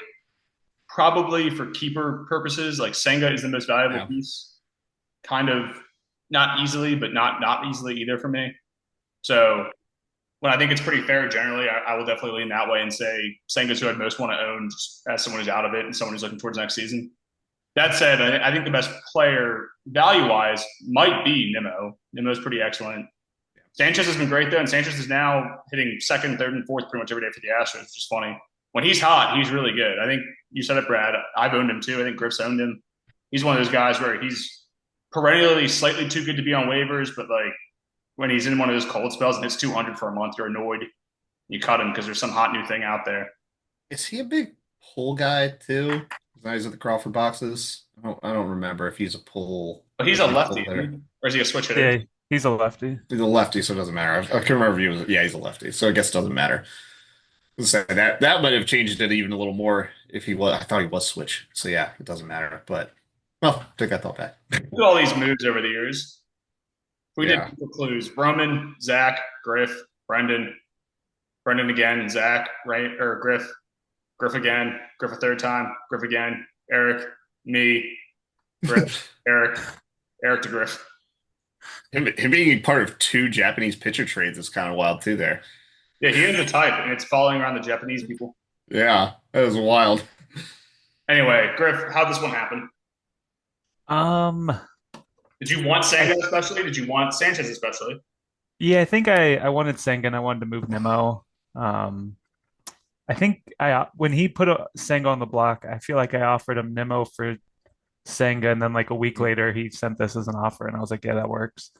probably for keeper purposes, like Senga is the most valuable piece. Kind of not easily, but not easily either for me. So when I think it's pretty fair generally, I will definitely lean that way and say Senga's who I'd most want to own just as someone who's out of it and someone who's looking towards next season. That said, I think the best player value-wise might be Nimmo. Nimmo's pretty excellent. Sanchez has been great, though, and Sanchez is now hitting second, third, and fourth pretty much every day for the Astros, which is funny. When he's hot, he's really good. I think you said it, Brad. I've owned him, too. I think Griff's owned him. He's one of those guys where he's perennially slightly too good to be on waivers, but, like, when he's in one of those cold spells and hits 200 for a month, you're annoyed. You cut him because there's some hot new thing out there. Is he a big pull guy, too? He's at the Crawford boxes. I don't remember if he's a pull. But he's a lefty, or is he a switch hitter? Yeah, he's a lefty. He's a lefty, so it doesn't matter. I can't remember if he was. Yeah, he's a lefty, so I guess it doesn't matter. So that might have changed it even a little more if he was. I thought he was switch, so yeah, it doesn't matter. But well, take that thought back. Look at all these moves over the years. We did clues: Roman, Zach, Griff, Brendan again, Zach, right, or Griff again, Griff a third time, Griff again, Eric, me, Griff, Eric to Griff. Him being part of 2 Japanese pitcher trades is kind of wild too there. Yeah, he is a type, and it's following around the Japanese people. Yeah, that was wild. Anyway, Griff, how'd this one happen? Did you want Senga especially? Did you want Sanchez especially? Yeah, I think I wanted Senga and I wanted to move Nimmo. I think when he put Senga on the block, I feel like I offered him Nimmo for Senga, and then like a week later he sent this as an offer, and I was like, yeah, that works.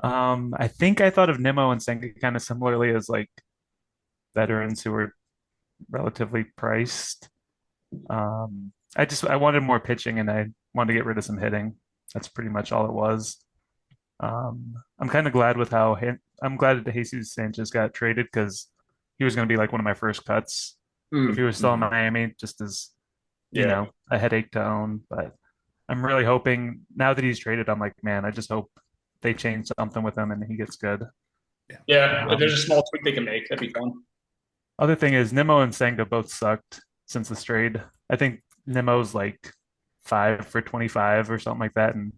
I think I thought of Nimmo and Senga kind of similarly as like veterans who were relatively priced. I wanted more pitching and I wanted to get rid of some hitting. That's pretty much all it was. I'm kind of glad with how I'm glad that Jesus Sanchez got traded because he was going to be like one of my first cuts if he was still in Miami, just as a headache to own. But I'm really hoping now that he's traded, I'm like, man, I just hope they change something with him and he gets good. Yeah, if there's a small tweak they can make, that'd be fun. Other thing is Nimmo and Senga both sucked since the trade. I think Nimmo's like 5 for 25 or something like that, and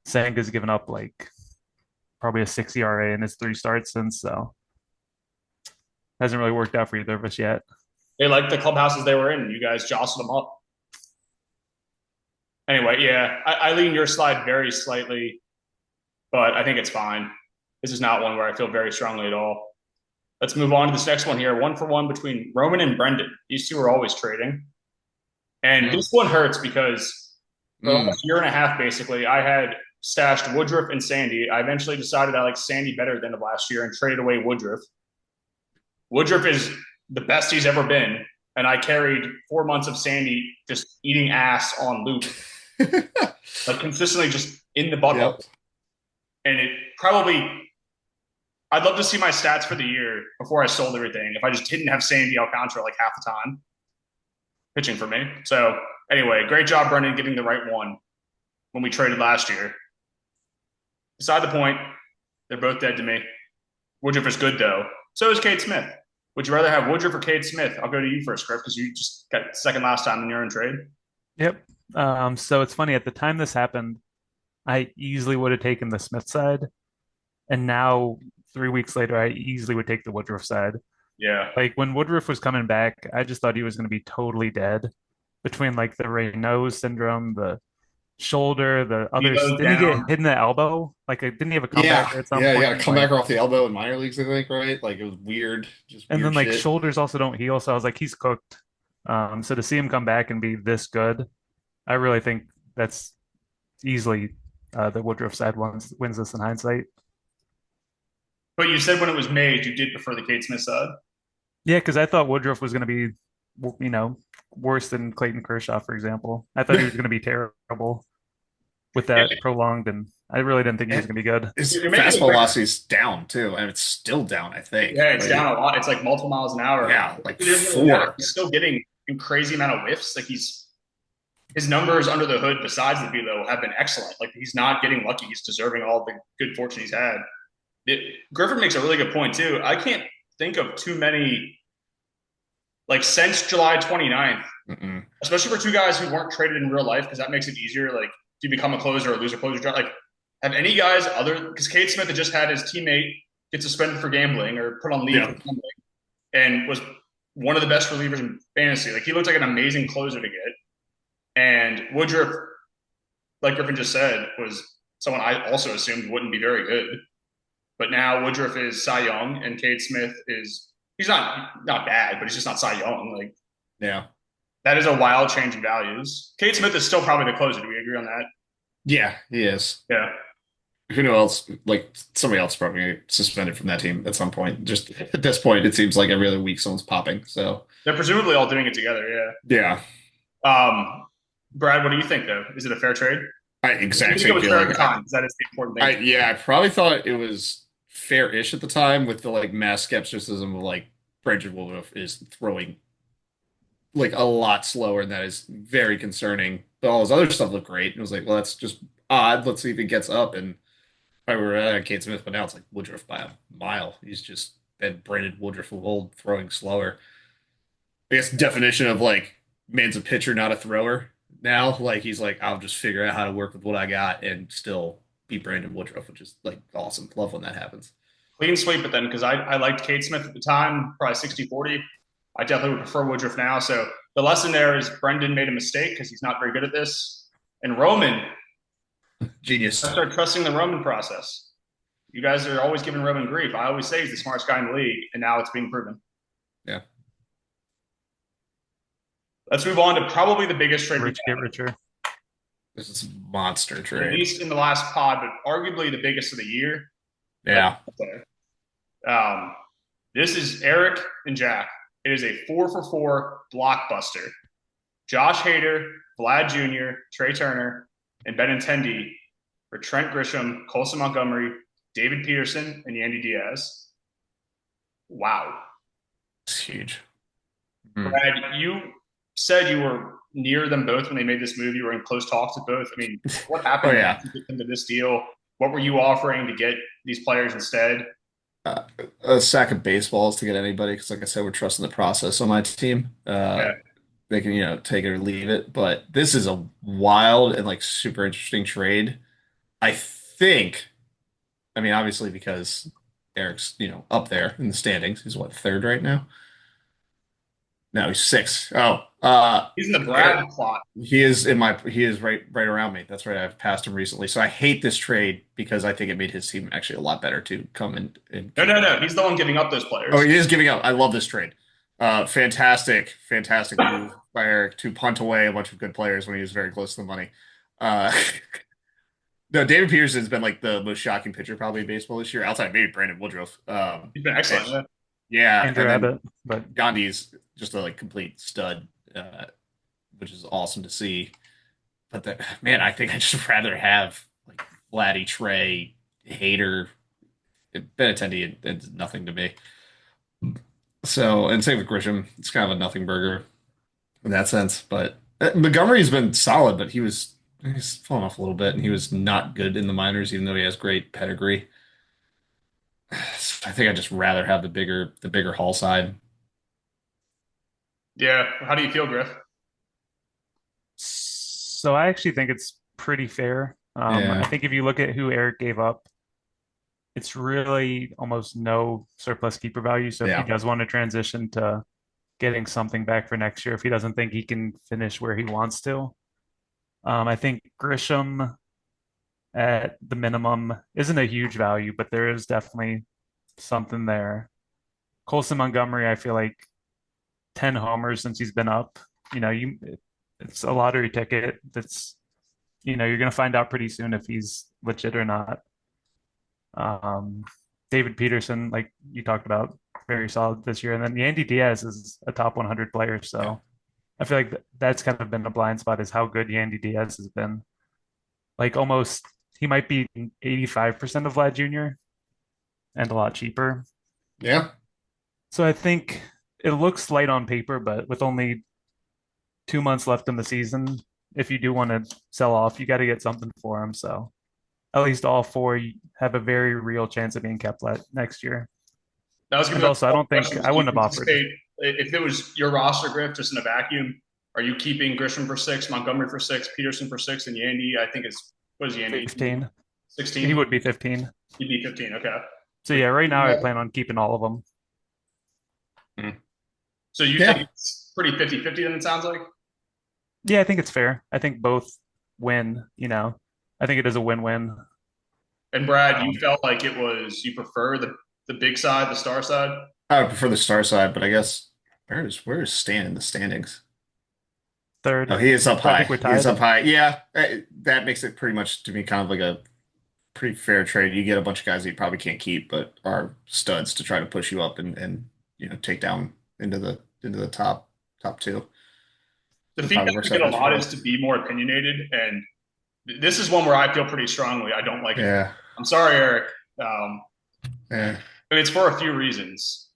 Senga's given up like probably a 6 ERA in his 3 starts since, so hasn't really worked out for either of us yet. They liked the clubhouses they were in. You guys jostled them up. Anyway, yeah, I lean your slide very slightly, but I think it's fine. This is not one where I feel very strongly at all. Let's move on to this next one here. 1-for-1 between Roman and Brendan. These two are always trading. And this one hurts because for a year and a half, basically, I had stashed Woodruff and Sandy. I eventually decided I like Sandy better at the end of last year and traded away Woodruff. Woodruff is the best he's ever been. And I carried 4 months of Sandy just eating ass on loop. Like consistently just in the butthole. Yep. And it probably, I'd love to see my stats for the year before I sold everything if I just didn't have Sandy Alcantara like half the time pitching for me. So anyway, great job, Brendan, getting the right one when we traded last year. Beside the point, they're both dead to me. Woodruff is good, though. So is Cade Smith. Would you rather have Woodruff or Cade Smith? I'll go to you first, Griff, because you just got second last time in your own trade. Yep. So it's funny, at the time this happened, I easily would have taken the Smith side. And now, 3 weeks later, I easily would take the Woodruff side. Yeah. Like when Woodruff was coming back, I just thought he was going to be totally dead between like the Raynaud syndrome, the shoulder, the others. Didn't he get hit in the elbow? Like, didn't he have a comeback at some point? Yeah, comeback off the elbow in minor leagues, I think, right? Like, it was weird. And then, like, shoulders also don't heal. So I was like, he's cooked. So to see him come back and be this good, I really think that's easily the Woodruff side wins this in hindsight. But you said when it was made, you did prefer the Cade Smith side. Yeah, because I thought Woodruff was going to be, worse than Clayton Kershaw, for example. I thought he was going to be terrible with that prolonged, and I really didn't think he was going to be good. His fastball velocity's down, too, and it's still down, I think. Yeah, it's down a lot. It's like multiple miles an hour. Yeah, like 4. He's still getting a crazy amount of whiffs. Like his numbers under the hood, besides the velo, have been excellent. Like he's not getting lucky. He's deserving all the good fortune he's had. Griffin makes a really good point, too. I can't think of too many, like, since July 29th, especially for two guys who weren't traded in real life, because that makes it easier. Like, do you become a closer or lose a closer job? Like, have any guys because Cade Smith had just had his teammate get suspended for gambling or put on leave for gambling and was one of the best relievers in fantasy. Like, he looked like an amazing closer to get. And Woodruff, like Griffin just said, was someone I also assumed wouldn't be very good. But now Woodruff is Cy Young, and Cade Smith he's not bad, but he's just not Cy Young. Like, yeah, that is a wild change in values. Cade Smith is still probably the closer. Do we agree on that? Yeah, he is. Yeah. Who knows? Like, somebody else probably suspended from that team at some point. Just at this point, it seems like every other week someone's popping. So they're presumably all doing it together. Yeah. Yeah. Brad, what do you think, though? Is it a fair trade? Exactly. That is the important thing. I probably thought it was fair-ish at the time with the like mass skepticism of like Brendan Woodruff is throwing like a lot slower, and that is very concerning. But all his other stuff looked great. And it was like, well, that's just odd. Let's see if he gets up. And I were Cade Smith, but now it's like Woodruff by a mile. He's just been Brendan Woodruff of old, throwing slower. I guess definition of like man's a pitcher, not a thrower. Now, like he's like, I'll just figure out how to work with what I got and still be Brendan Woodruff, which is like awesome. Love when that happens. Clean sweep it then, because I liked Cade Smith at the time, probably 60-40. I definitely would prefer Woodruff now. So the lesson there is Brendan made a mistake because he's not very good at this. And Roman, genius. I start trusting the Roman process. You guys are always giving Roman grief. I always say he's the smartest guy in the league, and now it's being proven. Yeah. Let's move on to probably the biggest trade. Rich get richer. This is a monster trade. At least in the last pod, but arguably the biggest of the year. Yeah. This is Eric and Jack. It is a 4-for-4 blockbuster. Josh Hader, Vlad Jr., Trey Turner, and Benintendi for Trent Grisham, Colson Montgomery, David Peterson, and Yandy Diaz. Wow. It's huge. Brad, you said you were near them both when they made this move. You were in close talks with both. I mean, what happened to get into this deal? What were you offering to get these players instead? A sack of baseballs to get anybody because, like I said, we're trusting the process on my team. Yeah. They can, take it or leave it. But this is a wild and like super interesting trade. I think, I mean, obviously because Eric's, up there in the standings. He's what, third right now? No, he's sixth. Oh, He's in the Brad plot. he is right around me. That's right. I've passed him recently. So I hate this trade because I think it made his team actually a lot better to come and No. He's the one giving up those players. Oh, he is giving up. I love this trade. Fantastic move by Eric to punt away a bunch of good players when he was very close to the money. Uh, no, David Peterson's been like the most shocking pitcher probably in baseball this year, outside maybe Brandon Woodruff. He's been excellent. Yeah, Andrew Abbott, but Gandhi's just a like complete stud, which is awesome to see. But man, I think I'd just rather have like Vladdy, Trey, Hader, Benintendi. It's nothing to me. So, and same with Grisham. It's kind of a nothing burger in that sense. But Montgomery's been solid, but he's fallen off a little bit, and he was not good in the minors, even though he has great pedigree. I think I'd just rather have the bigger haul side. Yeah. How do you feel, Griff? so I actually think it's pretty fair. Yeah. I think if you look at who Eric gave up, it's really almost no surplus keeper value. So if Yeah. he does want to transition to getting something back for next year, if he doesn't think he can finish where he wants to, I think Grisham at the minimum isn't a huge value, but there is definitely something there. Colson Montgomery, I feel like 10 homers since he's been up. It's a lottery ticket. You're going to find out pretty soon if he's legit or not. David Peterson, like you talked about, very solid this year. And then Yandy Diaz is a top 100 player. So Yeah. I feel like that's kind of been a blind spot is how good Yandy Diaz has been. Like almost, he might be 85% of Vlad Jr. and a lot cheaper. Yeah. So I think it looks light on paper, but with only 2 months left in the season, if you do want to sell off, you got to get something for him. So at least all four have a very real chance of being kept next year. That was And also, I don't think I wouldn't have offered. If it was your roster, Griff, just in a vacuum, are you keeping Grisham for 6, Montgomery for 6, Peterson for 6, and Yandy? I think what is Yandy? 15. 16. He would be 15. He'd be 15. Okay. So yeah, right now I plan on keeping all of them. So you think it's pretty 50-50 then it sounds like? Yeah, I think it's fair. I think both win, I think it is a win-win. And Brad, you felt like you prefer the big side, the star side? I would prefer the star side, but I guess where is Stan in the standings? Third. Oh, he is up I high. think we're He is tied. up high. Yeah, that makes it pretty much to me kind of like a pretty fair trade. You get a bunch of guys that you probably can't keep, but are studs to try to push you up and take down into the top two. The It feedback probably we works get out a best lot for is to be more opinionated, and this is one where I feel pretty strongly. I don't like it. Yeah. I'm sorry, Eric. Yeah. And it's for a few reasons.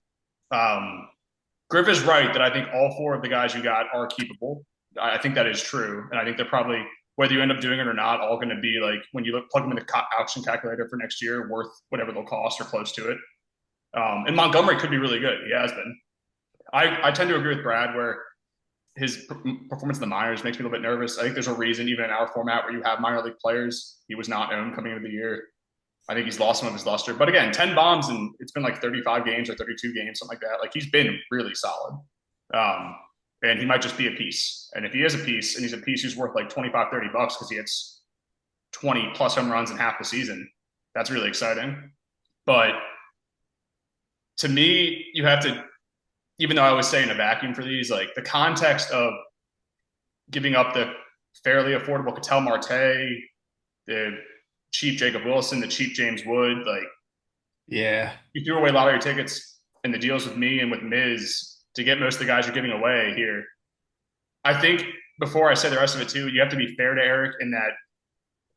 Griff is right that I think all 4 of the guys you got are keepable. I think that is true, and I think they're probably, whether you end up doing it or not, all going to be like when you plug them in the auction calculator for next year, worth whatever they'll cost or close to it. And Montgomery could be really good. He has been. I tend to agree with Brad where his performance in the minors makes me a little bit nervous. I think there's a reason, even in our format, where you have minor league players, he was not owned coming into the year. I think he's lost some of his luster. But again, 10 bombs, and it's been like 35 games or 32 games, something like that. Like, he's been really solid. And he might just be a piece. And if he is a piece, and he's a piece who's worth like $25, $30 because he hits 20 plus home runs in half the season, that's really exciting. But to me, you have to, even though I was saying a vacuum for these, like the context of giving up the fairly affordable Ketel Marte, the cheap Jacob Wilson, the cheap James Wood, like Yeah. You threw away lottery tickets in the deals with me and with Miz to get most of the guys you're giving away here. I think before I say the rest of it too, you have to be fair to Eric in that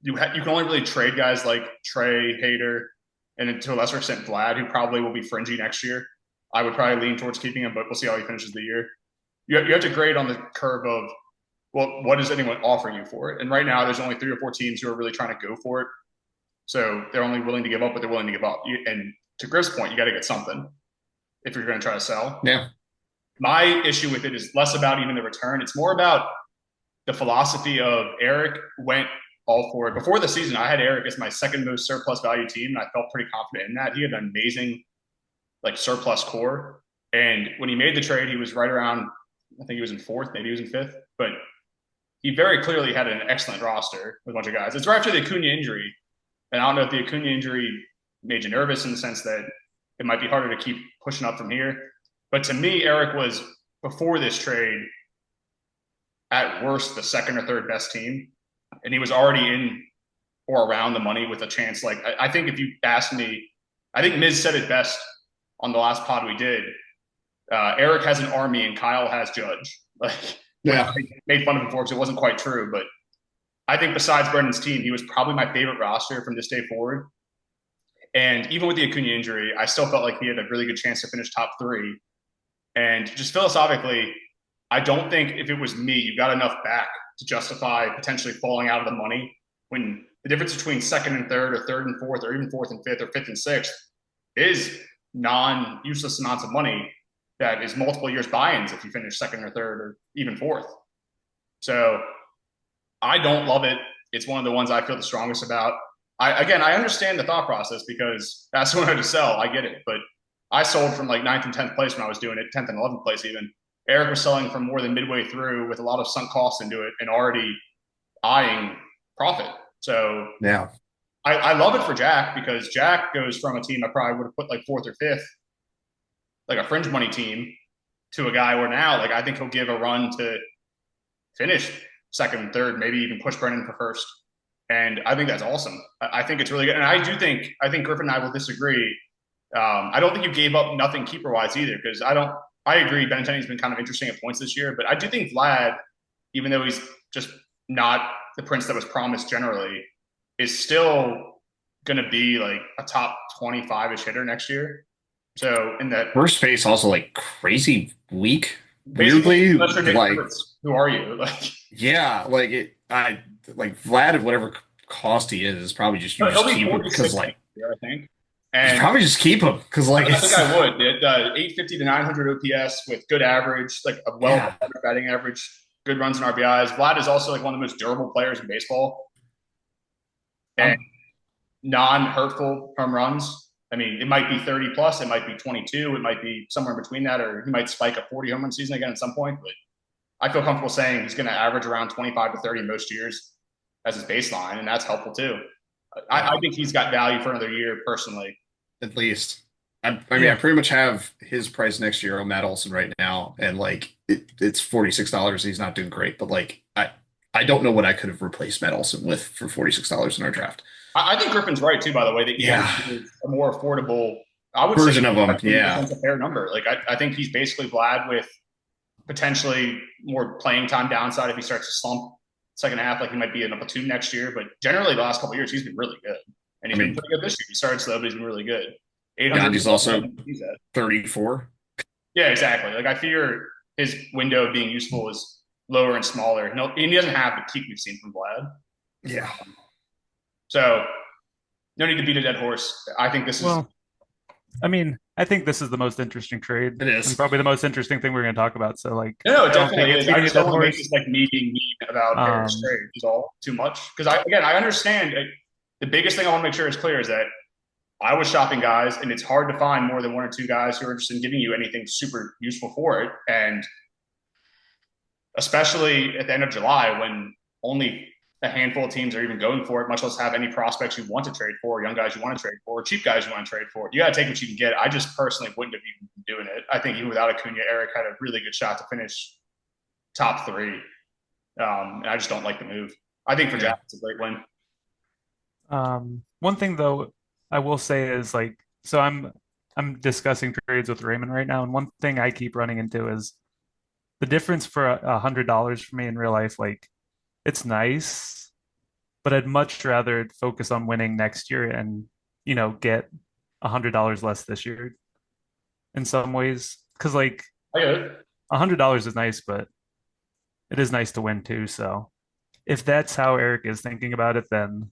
you can only really trade guys like Trey, Hayter, and to a lesser extent Vlad, who probably will be fringy next year. I would probably lean towards keeping him, but we'll see how he finishes the year. You have to grade on the curve of, well, what is anyone offering you for it? And right now, there's only 3 or 4 teams who are really trying to go for it. So they're only willing to give up, but they're willing to give up. And to Griff's point, you got to get something if you're going to try to sell. Yeah. My issue with it is less about even the return. It's more about the philosophy of Eric went all for it. Before the season, I had Eric as my second most surplus value team, and I felt pretty confident in that. He had an amazing surplus core. And when he made the trade, he was right around, I think he was in 4th, maybe he was in 5th. But he very clearly had an excellent roster with a bunch of guys. It's right after the Acuna injury. And I don't know if the Acuna injury made you nervous in the sense that it might be harder to keep pushing up from here. But to me, Eric was, before this trade, at worst, the 2nd or 3rd best team. And he was already in or around the money with a chance. I think if you asked me, I think Miz said it best on the last pod we did. Eric has an army and Kyle has Judge. I made fun of him for because it wasn't quite true. But I think besides Brendan's team, he was probably my favorite roster from this day forward. And even with the Acuna injury, I still felt like he had a really good chance to finish top 3. And just philosophically, I don't think if it was me, you got enough back to justify potentially falling out of the money when the difference between 2nd and 3rd or 3rd and 4th or even 4th and 5th or 5th and 6th is non-useless amounts of money that is multiple years buy-ins if you finish 2nd or 3rd or even 4th. So I don't love it. It's one of the ones I feel the strongest about. I understand the thought process because that's when I had to sell. I get it. But I sold from 9th and 10th place when I was doing it, 10th and 11th place even. Eric was selling from more than midway through with a lot of sunk costs into it and already eyeing profit. So yeah, I love it for Jack because Jack goes from a team I probably would have put 4th or 5th, a fringe money team, to a guy where now I think he'll give a run to finish 2nd and 3rd, maybe even push Brendan for 1st. And I think that's awesome. I think it's really good. And I think Griff and I will disagree. I don't think you gave up nothing keeper wise either because I agree. Benintendi's been kind of interesting at points this year, but I do think Vlad, even though he's just not the prince that was promised generally, is still going to be a top 25-ish hitter next year. So in that first base also crazy weak. Weirdly, who are you? Yeah, Vlad at whatever cost he is probably just keep him because I think. And probably just keep him because I think I would. 850 to 900 OPS with good average, a batting average, good runs and RBIs. Vlad is also one of the most durable players in baseball, and non-hurtful home runs. I mean, it might be 30 plus, it might be 22, it might be somewhere in between that, or he might spike a 40 home run season again at some point. But I feel comfortable saying he's going to average around 25 to 30 most years as his baseline, and that's helpful too. I think he's got value for another year personally. At least. I pretty much have his price next year on Matt Olson right now, and it's $46. He's not doing great, but I don't know what I could have replaced Matt Olson with for $46 in our draft. I think Griffin's right too. By the way, that is a more affordable version of him. Yeah, that's a fair number. I think he's basically Vlad with potentially more playing time downside if he starts to slump second half. He might be in a platoon next year, but generally the last couple of years he's been really good. And he's been pretty good this year. He started slow, but he's been really good. He's also 34. Yeah, exactly. I fear his window of being useful is lower and smaller. And he doesn't have the peak we've seen from Vlad. Yeah. So no need to beat a dead horse. I think this is. Well, I think this is the most interesting trade. It is. And probably the most interesting thing we're going to talk about. So no, it definitely is. I just don't want to make this me being mean about Eric's trade is all too much. Because I understand. The biggest thing I want to make sure is clear is that I was shopping guys, and it's hard to find more than 1 or 2 guys who are interested in giving you anything super useful for it. And especially at the end of July, when only a handful of teams are even going for it, much less have any prospects you want to trade for, or young guys you want to trade for, or cheap guys you want to trade for. You got to take what you can get. I just personally wouldn't have even been doing it. I think even without Acuna, Eric had a really good shot to finish top 3. And I just don't like the move. I think for Jack, it's a great win. One thing though, I will say is So I'm discussing trades with Raymond right now, and one thing I keep running into is the difference for $100 for me in real life. Like, it's nice, but I'd much rather focus on winning next year and get $100 less this year in some ways. Because like I get it. $100 is nice, but it is nice to win too. So if that's how Eric is thinking about it, then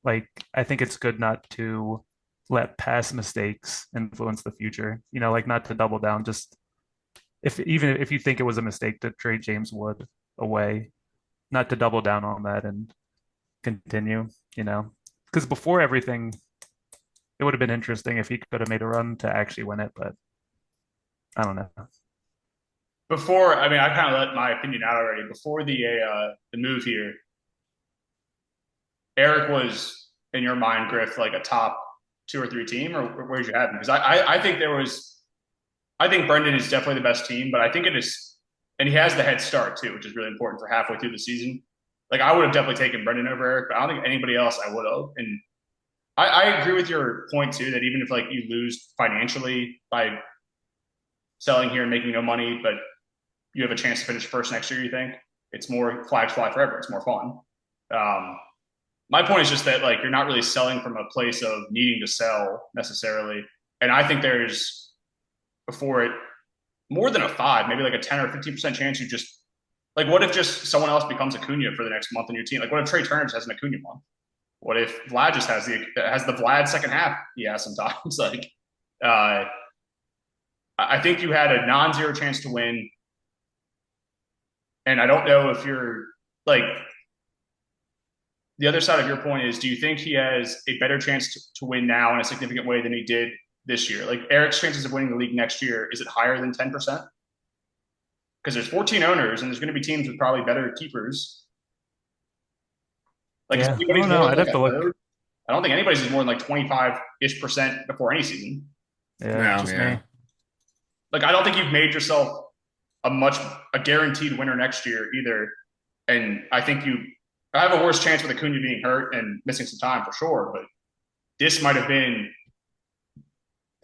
like I think it's good not to let past mistakes influence the future. Like not to double down. Just even if you think it was a mistake to trade James Wood away, not to double down on that and continue. Because before everything, it would have been interesting if he could have made a run to actually win it, but I don't know. Before, I mean, I kind of let my opinion out already. Before the move here, Eric was in your mind, Griff, like a top 2 or 3 team, or where'd you have him? Because I think I think Brendan is definitely the best team, but I think it is, and he has the head start too, which is really important for halfway through the season. Like I would have definitely taken Brendan over Eric, but I don't think anybody else I would have. And I agree with your point too, that even if like you lose financially by selling here and making no money, but you have a chance to finish first next year, you think it's more flags fly forever. It's more fun. My point is just that like you're not really selling from a place of needing to sell necessarily. And I think there's before it more than a 5, maybe like a 10 or 15% chance you just like what if just someone else becomes Acuna for the next month on your team? Like what if Trey Turner just has an Acuna month? What if Vlad just has the Vlad second half? Yeah, sometimes like I think you had a non-zero chance to win. And I don't know if you're like the other side of your point is, do you think he has a better chance to win now in a significant way than he did this year? Like Eric's chances of winning the league next year, is it higher than 10%? Because there's 14 owners and there's going to be teams with probably better keepers. Like, yeah, I don't know. I'd have to look. I don't think anybody's is more than like 25-ish% before any season. Yeah, just me. Like, I don't think you've made yourself a guaranteed winner next year either. And I think I have a worse chance with Acuna being hurt and missing some time for sure, but this might have been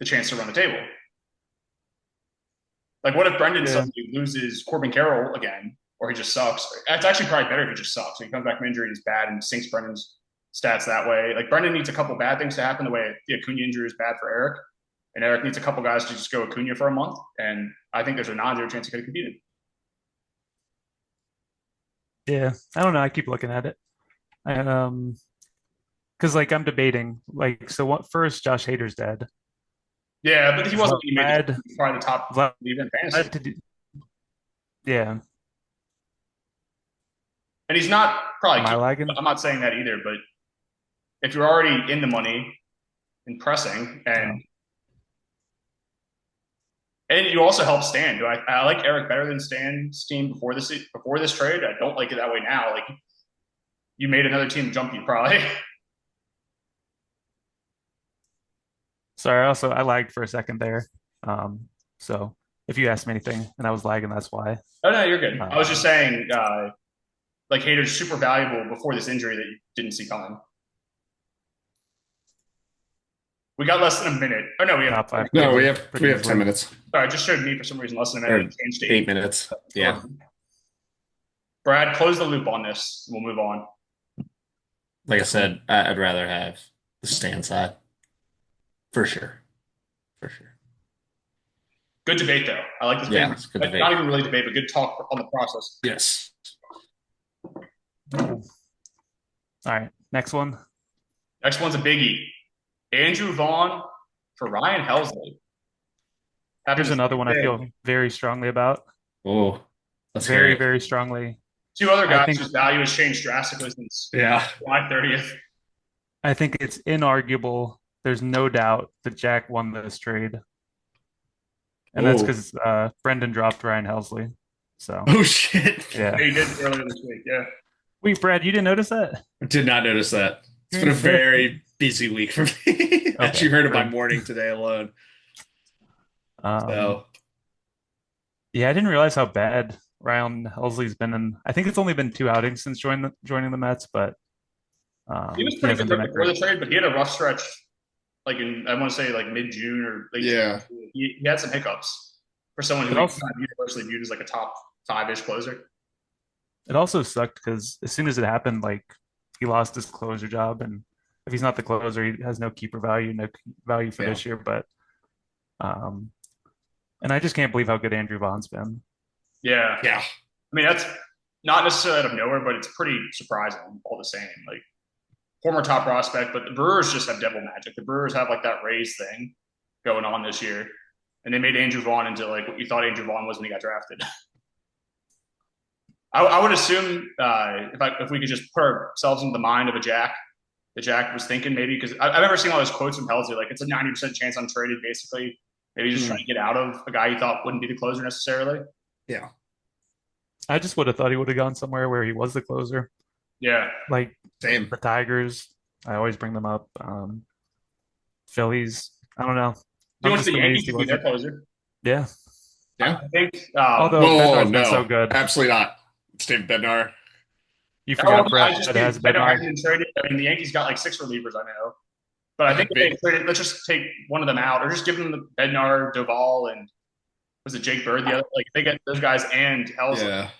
the chance to run the table. Like, what if Brendan suddenly loses Corbin Carroll again, or he just sucks? It's actually probably better if he just sucks. So he comes back from injury and he's bad and sinks Brendan's stats that way. Like, Brendan needs a couple bad things to happen the way the Acuna injury is bad for Eric. And Eric needs a couple guys to just go Acuna for a month. And I think there's a non-zero chance he could have competed. Yeah, I don't know. I keep looking at it. Because like I'm debating, like, so what first Josh Hader's dead. Yeah, but he wasn't probably the top lead in fantasy. Yeah. And he's not probably Am I lagging? I'm not saying that either, but if you're already in the money and pressing and you also help Stan. I like Eric better than Stan's team before this trade. I don't like it that way now. Like you made another team jump you probably. Sorry, I lagged for a second there. So if you asked me anything and I was lagging, that's why. Oh no, you're good. I was just saying, like Hader's super valuable before this injury that you didn't see coming. We got less than a minute. Oh no, we have 10 minutes. Sorry, it just showed me for some reason less than a minute. It changed to 8 minutes. Yeah. Brad, close the loop on this. We'll move on. Like I said, I'd rather have the Stan side. For sure. Good debate, though. I like this. Yeah, it's good debate. Not even really debate, but good talk on the process. Yes. All right, next one. Next one's a biggie. Andrew Vaughn for Ryan Helsley. Here's another one I feel very strongly about. Oh, that's very, very strongly. 2 other guys whose value has changed drastically since July 30th. I think it's inarguable. There's no doubt that Jack won this trade. And that's because Brendan dropped Ryan Helsley. So. Oh, shit. Yeah. He did earlier this week, yeah. Wait, Brad, you didn't notice that? I did not notice that. It's been a very busy week for me. I actually heard of my morning today alone. Yeah, I didn't realize how bad Ryan Helsley's been in. I think it's only been 2 outings since joining the Mets, but he was pretty good before the trade, but he had a rough stretch like I want to say like mid June or late Yeah. June. He had some hiccups for someone who It also, kind of universally viewed as like a top five-ish closer. it also sucked because as soon as it happened, like he lost his closer job, and if he's not the closer, he has no keeper value, no value for Yeah. this year. But um, and I just can't believe how good Andrew Vaughn's been. Yeah. Yeah. I mean, that's not necessarily out of nowhere, but it's pretty surprising all the same. Like former top prospect, but the Brewers just have devil magic. The Brewers have like that Rays thing going on this year, and they made Andrew Vaughn into like what you thought Andrew Vaughn was when he got drafted. I would assume if we could just put ourselves into the mind of a Jack, that Jack was thinking maybe because I remember seeing all those quotes from Helsley, like it's a 90% chance I'm traded, basically. Maybe he's just trying to get out of a guy he thought wouldn't be the closer necessarily. Yeah. I just would have thought he would have gone somewhere where he was the closer, Yeah. like Same. the Tigers. I always bring them up. Phillies. I don't know. He I'm went to just the amazed Yankees he to be their wasn't. closer. Yeah. Yeah. I think. Although Whoa, Bednar's been no. so good. Absolutely not. It's David Bednar. You forgot Brett I just has think Bednar Bednar. hasn't been traded. I mean, the Yankees got like 6 relievers, I know. But I think if they traded, let's just take one of them out, or just give them the Bednar, Doval, and was it Jake Bird? The other, like they get those guys and Helsley, Yeah.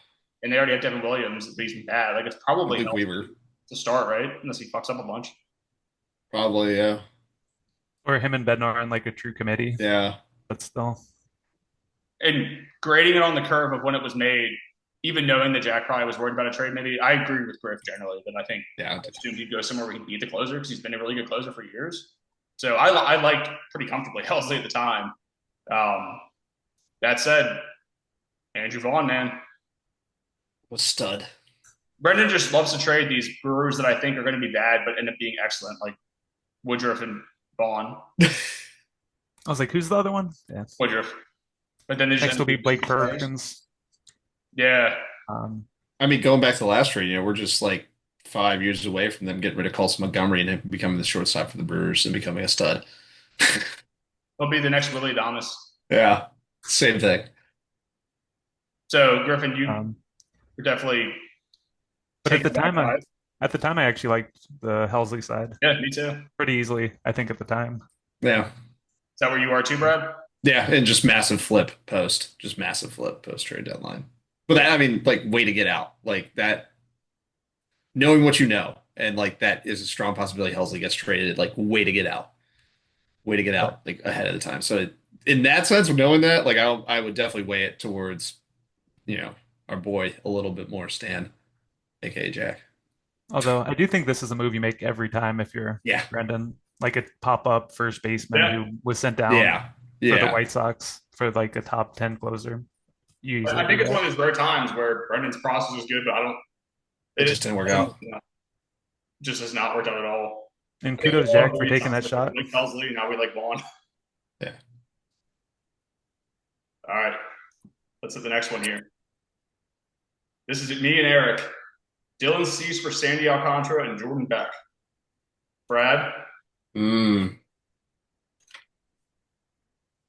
and they already have Devin Williams. But he's been bad. Like it's probably Luke Helsley Weaver. to start, right? Unless he fucks up a bunch. Probably, yeah. Or him and Bednar in like a true committee. Yeah. But still. And grading it on the curve of when it was made, even knowing that Jack probably was worried about a trade, maybe I agree with Griff generally. That I think Yeah. I assumed he'd go somewhere where he can beat the closer because he's been a really good closer for years. So I liked pretty comfortably Helsley at the time. That said, Andrew Vaughn, man, Was stud. Brendan just loves to trade these Brewers that I think are going to be bad but end up being excellent, like Woodruff and Vaughn. I was like, who's the other one? Yeah. Woodruff. But then they just Next will be Blake Perkins. Yeah. I mean, going back to the last trade, we're just like 5 years away from them getting rid of Colson Montgomery and him becoming the shortstop for the Brewers and becoming a stud. He'll be the next Willie Adames. Yeah. Same thing. So Griffin, you Um, were definitely. but at the taking that time, I actually liked the Helsley side Yeah, me too. pretty easily. I think at the time. Yeah. Is that where you are too, Brad? Yeah. And just massive flip post. Just massive flip post trade deadline. But that, I mean, like, way to get out. Like, that, knowing what you know, and like, that is a strong possibility Helsley gets traded. Like, way to get out. Way to get out, like, ahead of the time. So, in that sense, of knowing that, like, I would definitely weigh it towards, our boy a little bit more, Stan, aka Jack. Although I do think this is a move you make every time if you're Yeah. Brendan, like a pop-up first baseman Yeah. who was sent down Yeah. for the Yeah. White Sox for like a top 10 closer. You easily I think do it's that. one of those rare times where Brendan's process is good, but I don't. It just didn't work out. Just has not worked out at all. And kudos Jack for taking that shot. Like Helsley, now we like Vaughn. Yeah. All right, let's hit the next one here. This is me and Eric. Dylan Cease for Sandy Alcantara and Jordan Beck. Brad?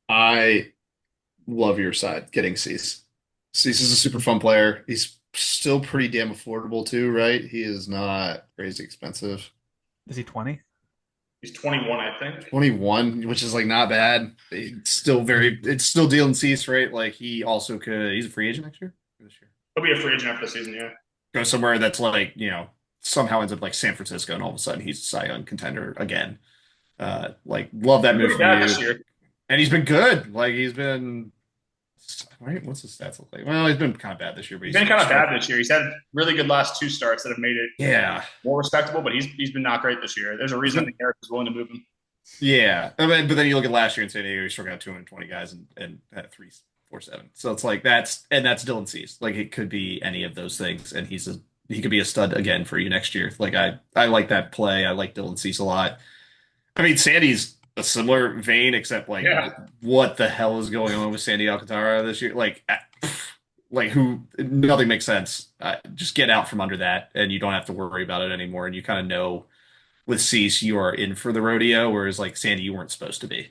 I love your side getting Cease. Cease is a super fun player. He's still pretty damn affordable too, right? He is not crazy expensive. Is he 20? He's 21, I think. 21, which is like not bad. It's still Dylan Cease, right? Like he's a free agent next year? This year. He'll be a free agent after the season, yeah. Go somewhere that's like, somehow ends up like San Francisco and all of a sudden he's a Cy Young contender again. Like love that move Pretty from bad you. this year. And he's been good. Like he's been right. What's his stats look like? Well, he's been kind of bad this year, but He's been kind of bad this year. He's had really good last 2 starts that have made it Yeah. more respectable, but he's been not great this year. There's a reason that Eric was willing to move him. Yeah. I mean, but then you look at last year in San Diego, he struck out 220 guys and had 347. So it's like that's Dylan Cease. Like it could be any of those things, and he could be a stud again for you next year. Like I like that play. I like Dylan Cease a lot. I mean, Sandy's a similar vein, except like what the hell is going on with Sandy Alcantara this year? Like nothing makes sense. Just get out from under that, and you don't have to worry about it anymore. And you kind of know with Cease, you are in for the rodeo, whereas like Sandy, you weren't supposed to be.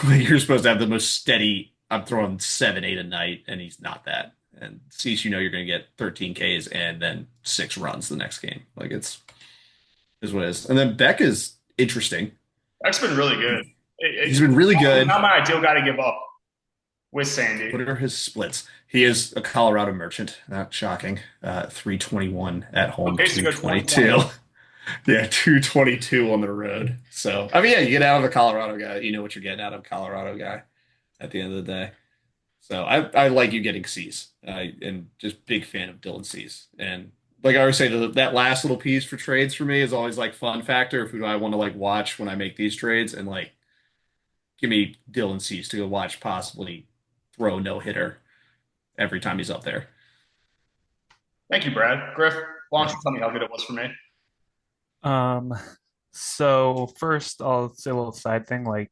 Like, you're supposed to have the most steady. I'm throwing 7, 8 a night, and he's not that. And Cease, you're going to get 13 Ks and then 6 runs the next game. Like is what it is. And then Beck is interesting. Beck's been really good. He's been really good. Not my ideal guy to give up with Sandy. What are his splits? He is a Colorado merchant. Not shocking. 321 at home, Okay, so 222. Yeah, 222 on the road. So, I mean, yeah, you get out of a Colorado guy, you know what you're getting out of a Colorado guy at the end of the day. So, I like you getting C's. And just big fan of Dylan C's. And like I always say, that last little piece for trades for me is always like fun factor of who do I want to like watch when I make these trades, and like give me Dylan C's to go watch possibly throw no hitter every time he's up there. Thank you, Brad. Griff, why don't you tell me how good it was for me? Um, so first I'll say a little side thing. Like,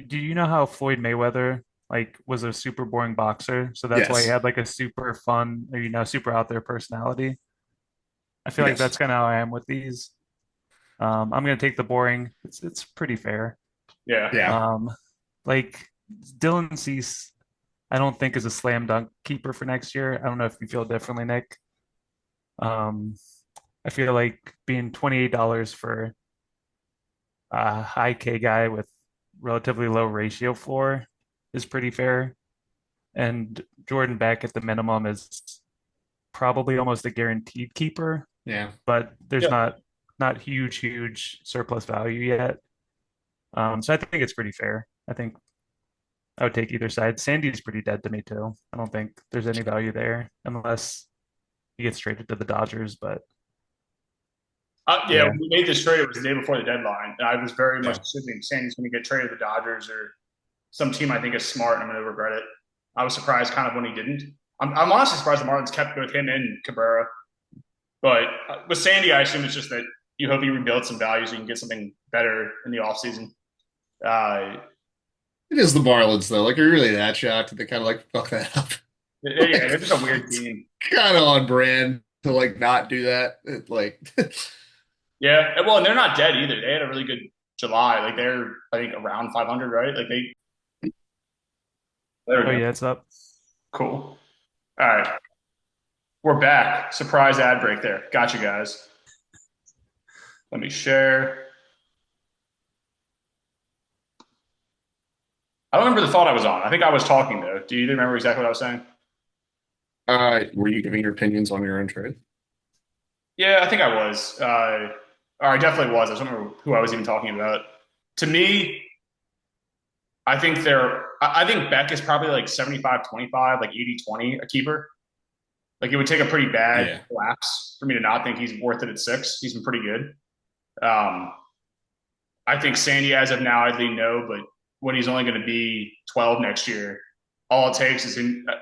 do you know how Floyd Mayweather like was a super boring boxer? So that's why he Yes. had like a super fun or super out there personality. I feel like Yes. that's kind of how I am with these. I'm gonna take the boring. It's pretty fair. Yeah. Yeah. Like Dylan Cease, I don't think is a slam dunk keeper for next year. I don't know if you feel differently, Nick. Um, I feel like being $28 for a high K guy with relatively low ratio floor is pretty fair. And Jordan Beck at the minimum is probably almost a guaranteed keeper, Yeah. but there's Yeah. not huge surplus value yet. So I think it's pretty fair. I think I would take either side. Sandy's pretty dead to me too. I don't think there's any value there unless he gets traded to the Dodgers. But Yeah, yeah, when we made this trade, it was the day before the deadline. And I was very much Yeah. assuming Sandy's going to get traded to the Dodgers or some team I think is smart and I'm going to regret it. I was surprised kind of when he didn't. I'm honestly surprised the Marlins kept with him and Cabrera. But with Sandy, I assume it's just that you hope he rebuilds some value so you can get something better in the offseason. It is the Marlins though. Like, are you really that shocked that they kind of like fuck that up? Yeah, they're just a weird team. Kind of on brand to like not do that. Like, Yeah, well, and they're not dead either. They had a really good July. Like they're, I think, around 500, right? Like they. There we oh go. yeah, it's up. Cool. All right, we're back. Surprise ad break there. Got you guys. Let me share. I don't remember the thought I was on. I think I was talking though. Do you remember exactly what I was saying? were you giving your opinions on your own trade? Yeah, I think I was. Or I definitely was. I don't remember who I was even talking about. To me, I think Beck is probably like 75-25, like 80-20 a keeper. Like it would take a pretty bad Yeah. collapse for me to not think he's worth it at 6. He's been pretty good. I think Sandy, as of now, I'd lean no, but when he's only going to be 12 next year, all it takes is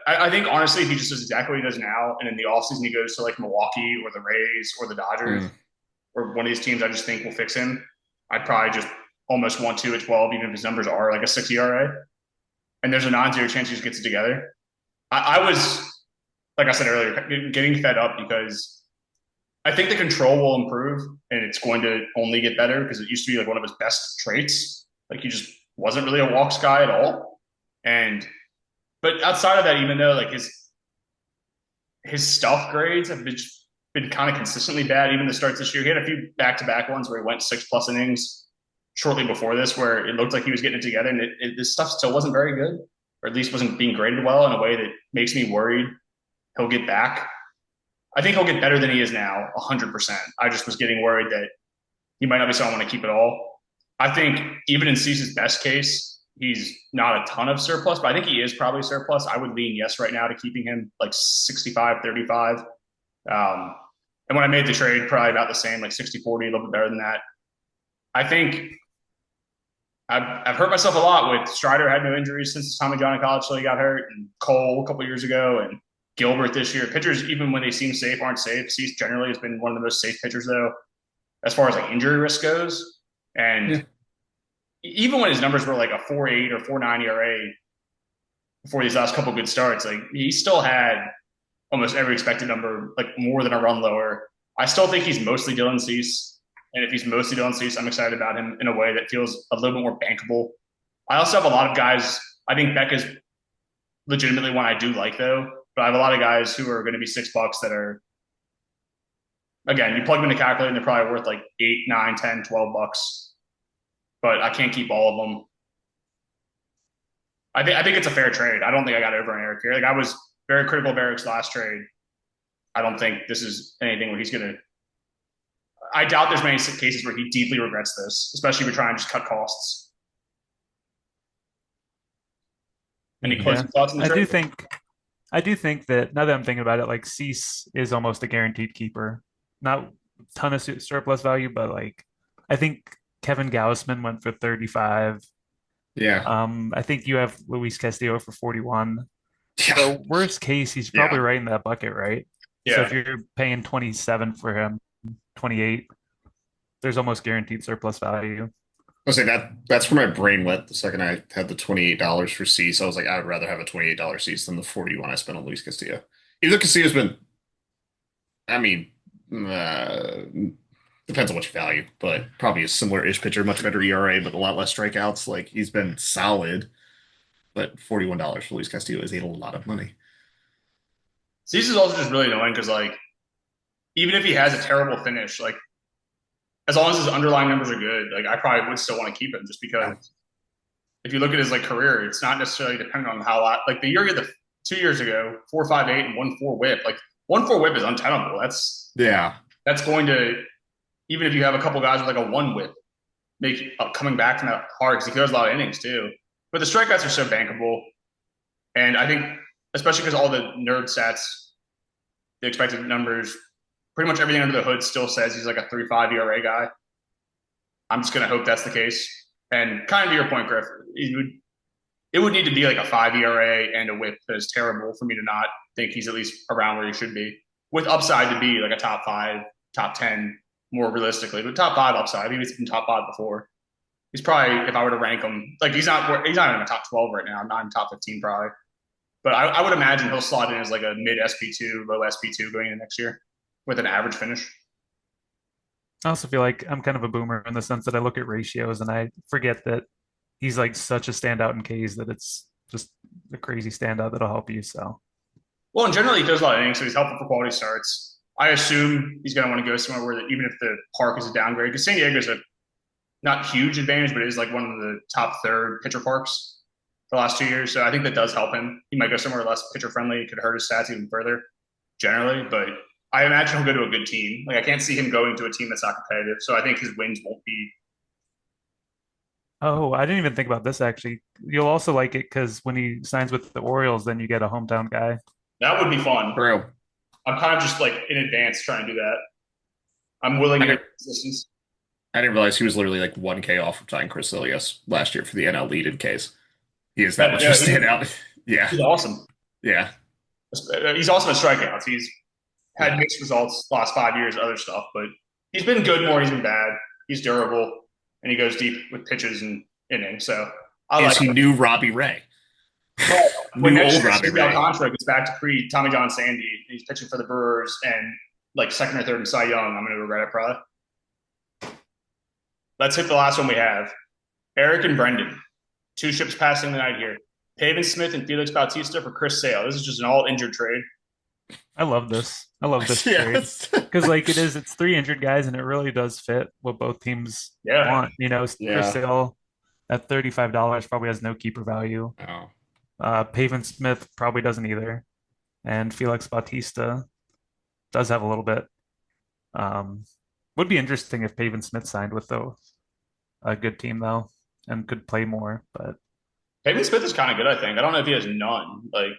I think honestly, if he just does exactly what he does now, and in the offseason he goes to like Milwaukee or the Rays or the Dodgers or one of these teams I just think will fix him, I'd probably just almost want to at 12, even if his numbers are like a 6 ERA. And there's a non-zero chance he just gets it together. I was, like I said earlier, getting fed up because I think the control will improve and it's going to only get better because it used to be like one of his best traits. Like he just wasn't really a walks guy at all. But outside of that, even though like his stuff grades have been kind of consistently bad, even the starts this year, he had a few back-to-back ones where he went 6+ innings shortly before this, where it looked like he was getting it together, and this stuff still wasn't very good, or at least wasn't being graded well in a way that makes me worried he'll get back. I think he'll get better than he is now, 100%. I just was getting worried that he might not be someone I want to keep it all. I think even in Cease's best case, he's not a ton of surplus, but I think he is probably surplus. I would lean yes right now to keeping him like 65-35. And when I made the trade, probably about the same, like 60-40, a little bit better than that. I think I've hurt myself a lot with Strider had no injuries since Tommy John in college till he got hurt, and Cole a couple years ago, and Gilbert this year. Pitchers, even when they seem safe, aren't safe. Cease generally has been one of the most safe pitchers, though, as far as like injury risk goes. And even when his numbers were like a 4.8 or 4.9 ERA before these last couple good starts, like he still had almost every expected number, like more than a run lower. I still think he's mostly Dylan Cease. And if he's mostly Dylan Cease, I'm excited about him in a way that feels a little bit more bankable. I also have a lot of guys. I think Beck is legitimately one I do like, though. But I have a lot of guys who are going to be $6 that are, again, you plug them in the calculator and they're probably worth like 8, 9, 10, $12. but I can't keep all of them. I think it's a fair trade. I don't think I got over on Eric here. Like I was very critical of Eric's last trade. I don't think this is anything where he's going to. I doubt there's many cases where he deeply regrets this, especially if you're trying to just cut costs. Any closing thoughts on the trade? I do think that now that I'm thinking about it, like Cease is almost a guaranteed keeper. Not a ton of surplus value, but like I think Kevin Gausman went for 35. Yeah. I think you have Luis Castillo for 41. Yeah. So worst case, he's probably right in that bucket, right? Yeah. So if you're paying 27 for him, 28, there's almost guaranteed surplus value. I'll say that's where my brain went the second I had the $28 for Cease. I was like, I would rather have a $28 Cease than the 41 I spent on Luis Castillo. Even though Castillo's been, I mean, depends on what you value, but probably a similar-ish pitcher, much better ERA, but a lot less strikeouts. Like he's been solid, but $41 for Luis Castillo is a lot of money. Cease is also just really annoying because like even if he has a terrible finish, like as long as his underlying numbers are good, like I probably would still want to keep him just because if you look at his like career, it's not necessarily dependent on how like the year he had 2 years ago, 4.58 and 1.4 whip. Like 1.4 whip is untenable. That's going to even if you have a couple guys with like a 1 whip, make coming back from that hard because he throws a lot of innings too. But the strikeouts are so bankable, and I think especially because all the nerd stats, the expected numbers, pretty much everything under the hood still says he's like a 3.5 ERA guy. I'm just gonna hope that's the case. And kind of to your point, Griff, it would need to be like a 5 ERA and a whip that is terrible for me to not think he's at least around where he should be, with upside to be like a top 5, top 10 more realistically, but top 5 upside. He was in top 5 before. He's probably, if I were to rank him, like he's not even in the top 12 right now. Not in top 15 probably. But I would imagine he'll slot in as like a mid SP2, low SP2 going into next year with an average finish. I also feel like I'm kind of a boomer in the sense that I look at ratios and I forget that he's like such a standout in Ks that it's just a crazy standout that'll help you. So, well, and generally he does a lot of innings, so he's helpful for quality starts. I assume he's going to want to go somewhere where even if the park is a downgrade, because San Diego's a not huge advantage, but it is like one of the top third pitcher parks the last 2 years. So I think that does help him. He might go somewhere less pitcher friendly. It could hurt his stats even further generally, but I imagine he'll go to a good team. Like I can't see him going to a team that's not competitive. So I think his wins won't be. Oh, I didn't even think about this actually. You'll also like it because when he signs with the Orioles, then you get a hometown guy. That would be fun. Bro. I'm kind of just like in advance trying to do that. I'm willing to get assistance. I didn't realize he was literally like 1K off of signing Chris Ilias last year for the NL lead in Ks. He is that much of a standout. Yeah. He's awesome. Yeah. He's awesome at strikeouts. He's had mixed results the last 5 years, other stuff, but he's been good more. He's been bad. He's durable, and he goes deep with pitches and innings. So he knew Robbie Ray. Well, when New next old year Robbie Steve Ray. Alcantara gets back to pre Tommy John Sandy, and he's pitching for the Brewers and like second or third in Cy Young, I'm going to regret it probably. Let's hit the last one we have. Eric and Brendan. 2 ships passing the night here. Pavin Smith and Felix Bautista for Chris Sale. This is just an all-injured trade. I love this. I love this trade because like it's 3 injured guys and it really does fit what both teams want. You know, Chris Sale at $35 probably has no keeper value. Pavin Smith probably doesn't either, and Felix Bautista does have a little bit. Would be interesting if Pavin Smith signed with a good team though and could play more. But Pavin Smith is kind of good, I think. I don't know if he has none. Like,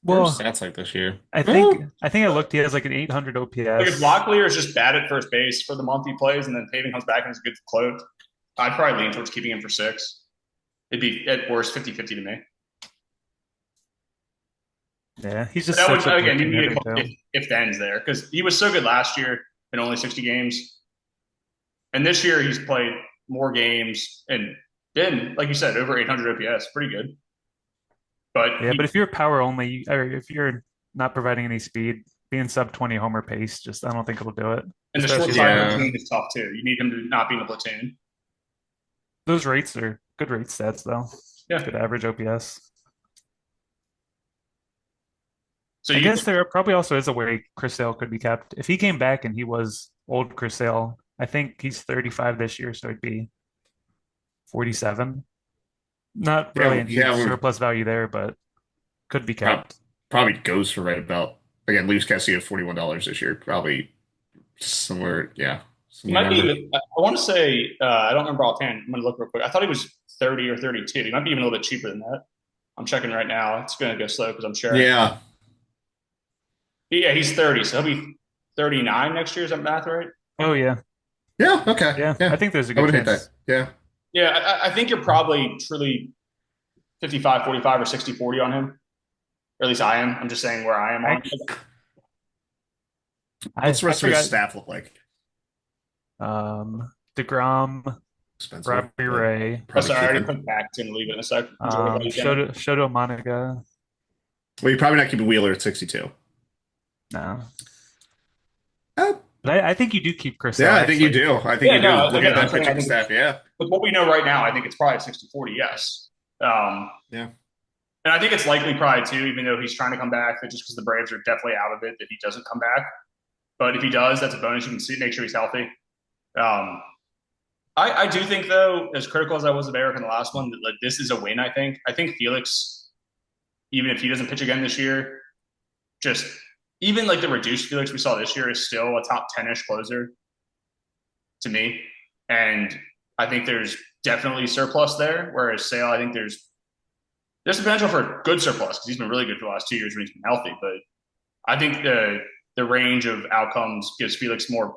well, stats like this year. I think I looked. He has like an 800 OPS. Like if Locklear is just bad at first base for the month he plays, and then Pavin comes back and is a good float, I'd probably lean towards keeping him for 6. It'd be at worst 50-50 to me. Yeah, he's just again. You need a couple if thens there because he was so good last year in only 60 games, and this year he's played more games and been, like you said, over 800 OPS. Pretty good. But but if you're power only, or if you're not providing any speed, being sub 20 homer pace, I don't think it'll do it. And the short side of the platoon is tough too. You need him to not be in the platoon. Those rates are good rate stats though. Yeah, good average OPS. So I guess there probably also is a way Chris Sale could be kept. If he came back and he was old Chris Sale, I think he's 35 this year, so it'd be 47. Not really a huge surplus value there, but could be kept. Probably goes for right about, again, Luis Castillo $41 this year. Probably somewhere, yeah. He might be, I want to say, I don't remember offhand. I'm going to look real quick. I thought he was 30 or 32. He might be even a little bit cheaper than that. I'm checking right now. It's going to go slow because I'm sure. Yeah. Yeah, he's 30, so he'll be 39 next year. Is that math right? Oh, yeah. Yeah, okay. Yeah, I think there's a good I would chance. hit that. Yeah. Yeah, I think you're probably truly 55-45 or 60-40 on him. Or at least I am. I'm just saying where I am on him. What's the rest of his staff look like? DeGrom, Spencer, Robbie Ray. Sorry, I already put back to leave it in a sec. Shoto Monica. Well, you're probably not keeping Wheeler at 62. No. But I think you do keep Chris. Yeah, I think you do. I think you do. Look at that pitching staff, yeah. With what we know right now, I think it's probably 60-40, yes. Yeah. And I think it's likely probably too, even though he's trying to come back, that just because the Braves are definitely out of it, that he doesn't come back. But if he does, that's a bonus. You can see, make sure he's healthy. I do think, though, as critical as I was of Eric in the last one, that like this is a win, I think. I think Felix, even if he doesn't pitch again this year, just even like the reduced Felix we saw this year is still a top 10-ish closer to me. And I think there's definitely surplus there. Whereas Sale, I think there's potential for good surplus because he's been really good for the last 2 years when he's been healthy. But I think the range of outcomes gives Felix more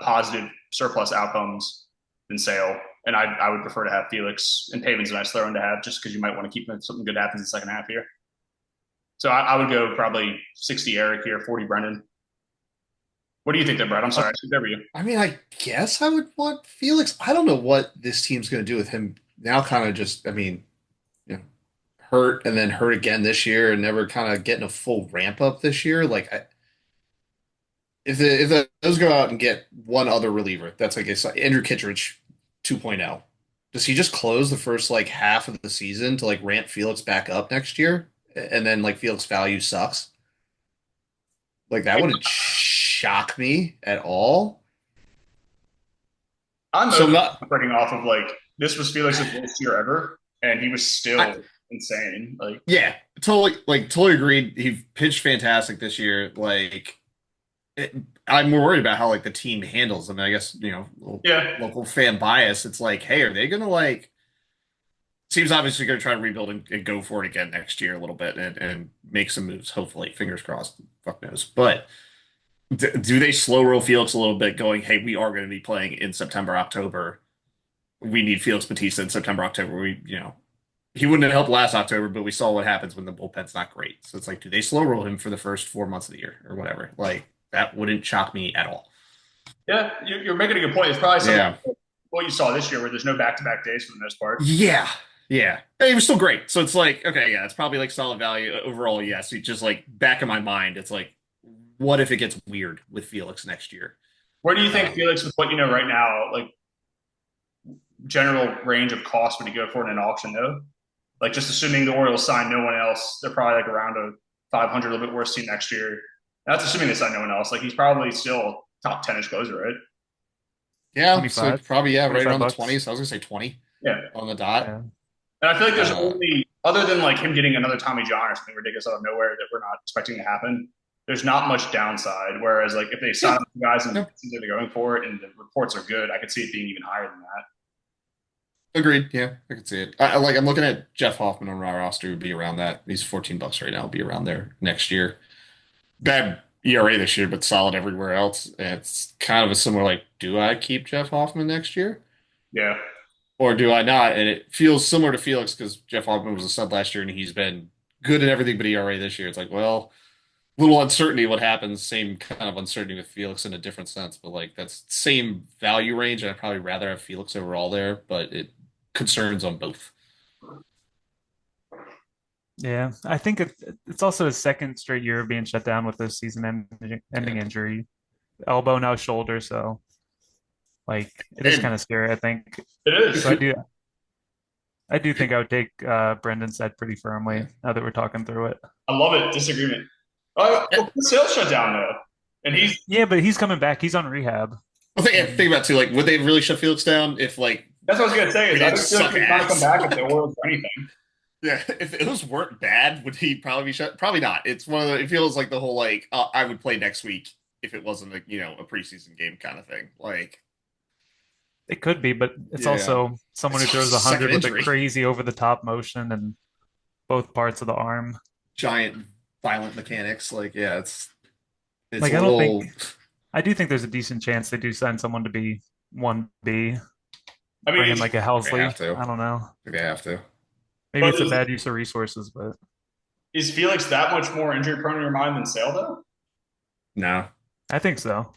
positive surplus outcomes than Sale. And I would prefer to have Felix, and Pavin's a nice throw in to have just because you might want to keep something good happens in the second half here. So I would go probably 60 Eric here, 40 Brendan. What do you think there, Brad? I'm sorry, I skipped over you. I mean, I guess I would want Felix. I don't know what this team's going to do with him now. Kind of just, I mean, hurt and then hurt again this year, and never kind of getting a full ramp up this year. Like, if those go out and get one other reliever, that's like Andrew Kittredge 2.0. Does he just close the first like half of the season to like ramp Felix back up next year? And then like Felix value sucks. Like that wouldn't shock me at all. I'm operating off of like this was Felix's worst year ever, and he was still insane. Like totally agreed. He pitched fantastic this year. Like I'm more worried about how like the team handles him. I guess local fan bias. It's like, hey, are they gonna like? Seems obviously going to try to rebuild and go for it again next year a little bit and make some moves, hopefully. Fingers crossed. Fuck knows. But do they slow roll Felix a little bit going, hey, we are going to be playing in September, October. We need Felix Bautista in September, October. He wouldn't have helped last October, but we saw what happens when the bullpen's not great. So it's like, do they slow roll him for the first 4 months of the year or whatever? Like, that wouldn't shock me at all. Yeah, you're making a good point. It's probably something what you saw this year where there's no back-to-back days for the most part. Yeah. Yeah. It was still great. So it's like, okay, yeah, it's probably like solid value overall. Yes. It's just like back in my mind, it's like, what if it gets weird with Felix next year? Where do you think Felix, with what you know right now, like general range of cost would he go for in an auction though? Like just assuming the Orioles sign no one else, they're probably like around a 500, a little bit worse team next year. That's assuming they sign no one else. Like he's probably still top 10-ish closer, right? Yeah. So probably, right around bucks. the 20s. I was going to say 20 on the dot. Yeah. And I feel like there's only, other than like him getting another Tommy John or something ridiculous out of nowhere that we're not expecting to happen, there's not much downside. Whereas like if they sign up the guys and they're going for it and the reports are good, I could see it being even higher than that. Agreed. Yeah, I could see it. I'm looking at Jeff Hoffman on our roster would be around that. He's $14 right now. Will be around there next year. Bad ERA this year, but solid everywhere else. And it's kind of a similar like, do I keep Jeff Hoffman next year? Yeah. Or do I not? And it feels similar to Felix because Jeff Hoffman was a stud last year and he's been good in everything but ERA this year. It's like, well, little uncertainty what happens. Same kind of uncertainty with Felix in a different sense, but like that's same value range. And I'd probably rather have Felix overall there, but it concerns on both. Yeah, I think it's also his second straight year of being shut down with this season-ending injury, elbow now shoulder. So, like, it is kind of scary. I think it is. So I do think I would take Brendan said pretty firmly now that we're talking through it. I love it. Disagreement. Well, Sale's shut down though, and but he's coming back. He's on rehab. Well, think about it too. Like, would they really shut Felix down if like That's what I was gonna say. Is I It'd don't feel like suck he's trying to come ass. back if the Orioles or anything. Yeah, if those weren't bad, would he probably be shut? Probably not. It's one of the. It feels like the whole like I would play next week if it wasn't a preseason game kind of thing. Like It could be, but it's yeah, also someone who it's throws just a second 100 with a injury. crazy over the top motion and both parts of the arm. Giant violent mechanics. Like yeah, it's Like a I don't think little. I do think there's a decent chance they do send someone to be 1B, I mean, bring in like a They Helsley. have to. I don't know. They have to. Maybe but it's a bad use of resources, but is Felix that much more injury prone in your mind than Sale though? No. I think so.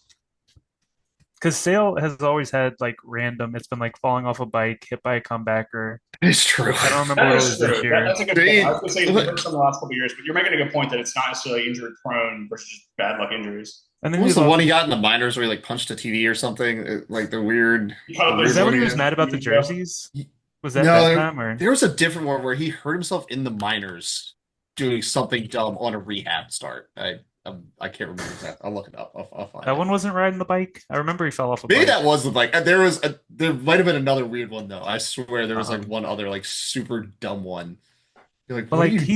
Because Sale has always had like random, it's been like falling off a bike, hit by a comebacker. It's true. I don't remember That what it is was true. this year. That's a good point. I was gonna say it's different from the last couple of years, but you're making a good point that it's not necessarily injury prone versus just bad luck injuries. And then What was he's the also, one he got in the minors where he like punched a TV or something? Like the weird. He caught up the is his that weird when he one was he mad about the Yeah. jerseys? Was that No, that time or? there was a different one where he hurt himself in the minors doing something dumb on a rehab start. I can't remember exactly. I'll look it up. I'll find That it. one wasn't riding the bike. I remember he fell off a Maybe bike. that was the bike. There might have been another weird one though. I swear there was like one other like super dumb one. You're like, But what are like you doing?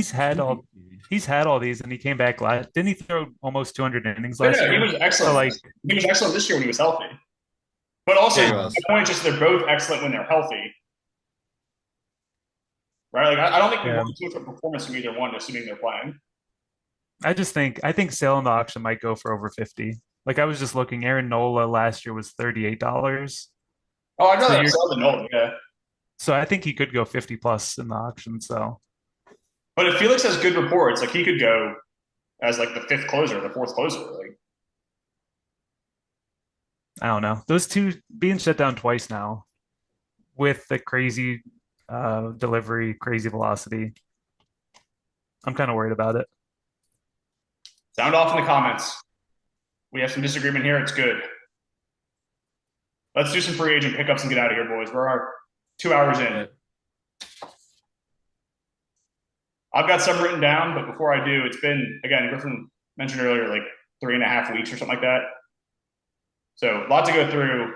he's had all these, and he came back last. Didn't he throw almost 200 innings Yeah, last he year? was So excellent. like, He was excellent this year when he was healthy. But also, Yeah, he the was. point is just they're both excellent when they're healthy, right? Like I don't think we yeah, want too much of a performance from either one, assuming they're playing. I think sale in the auction might go for over 50. Like I was just looking, Aaron Nola last year was $38. Oh, I'd So rather you're sell than Nolan, yeah. so I think he could go 50 plus in the auction. So But if Felix has good reports, like he could go as like the fifth closer, the fourth closer. Like I don't know. Those two being shut down twice now with the crazy delivery, crazy velocity. I'm kind of worried about it. sound off in the comments. We have some disagreement here. It's good. Let's do some free agent pickups and get out of here, boys. We're 2 hours in. I've got some written down, but before I do, it's been, again, Griffin mentioned earlier, like 3.5 weeks or something like that. So a lot to go through.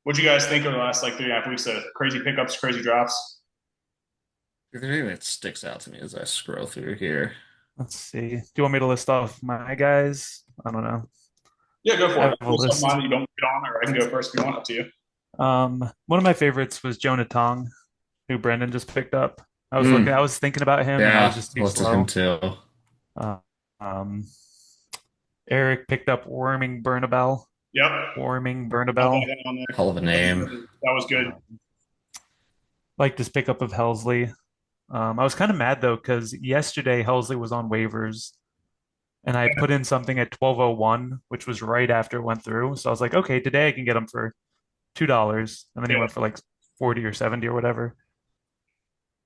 What do you guys think over the last like 3.5 weeks of crazy pickups, crazy drops? If there's anything that sticks out to me as I scroll through here. Let's see. Do you want me to list off my guys? I don't know. Yeah, go I for have it. a There's list. some mine that you don't get on, or I can go first if you want. Up to you. One of my favorites was Jonah Tong, who Brendan just picked up. I was thinking about him, and I was Yeah, just too looked at slow. him too. Uh, um, Eric picked up Warming Bernabel. Yep. Warming I'll Bernabel. put that on there. Hell of a name. That was good. Like this pickup of Helsley. I was kind of mad though because yesterday Helsley was on waivers, and I put in something at 12:01, which was right after it went through. So I was like, okay, today I can get him for $2, and then he Yeah. went for like 40 or 70 or whatever.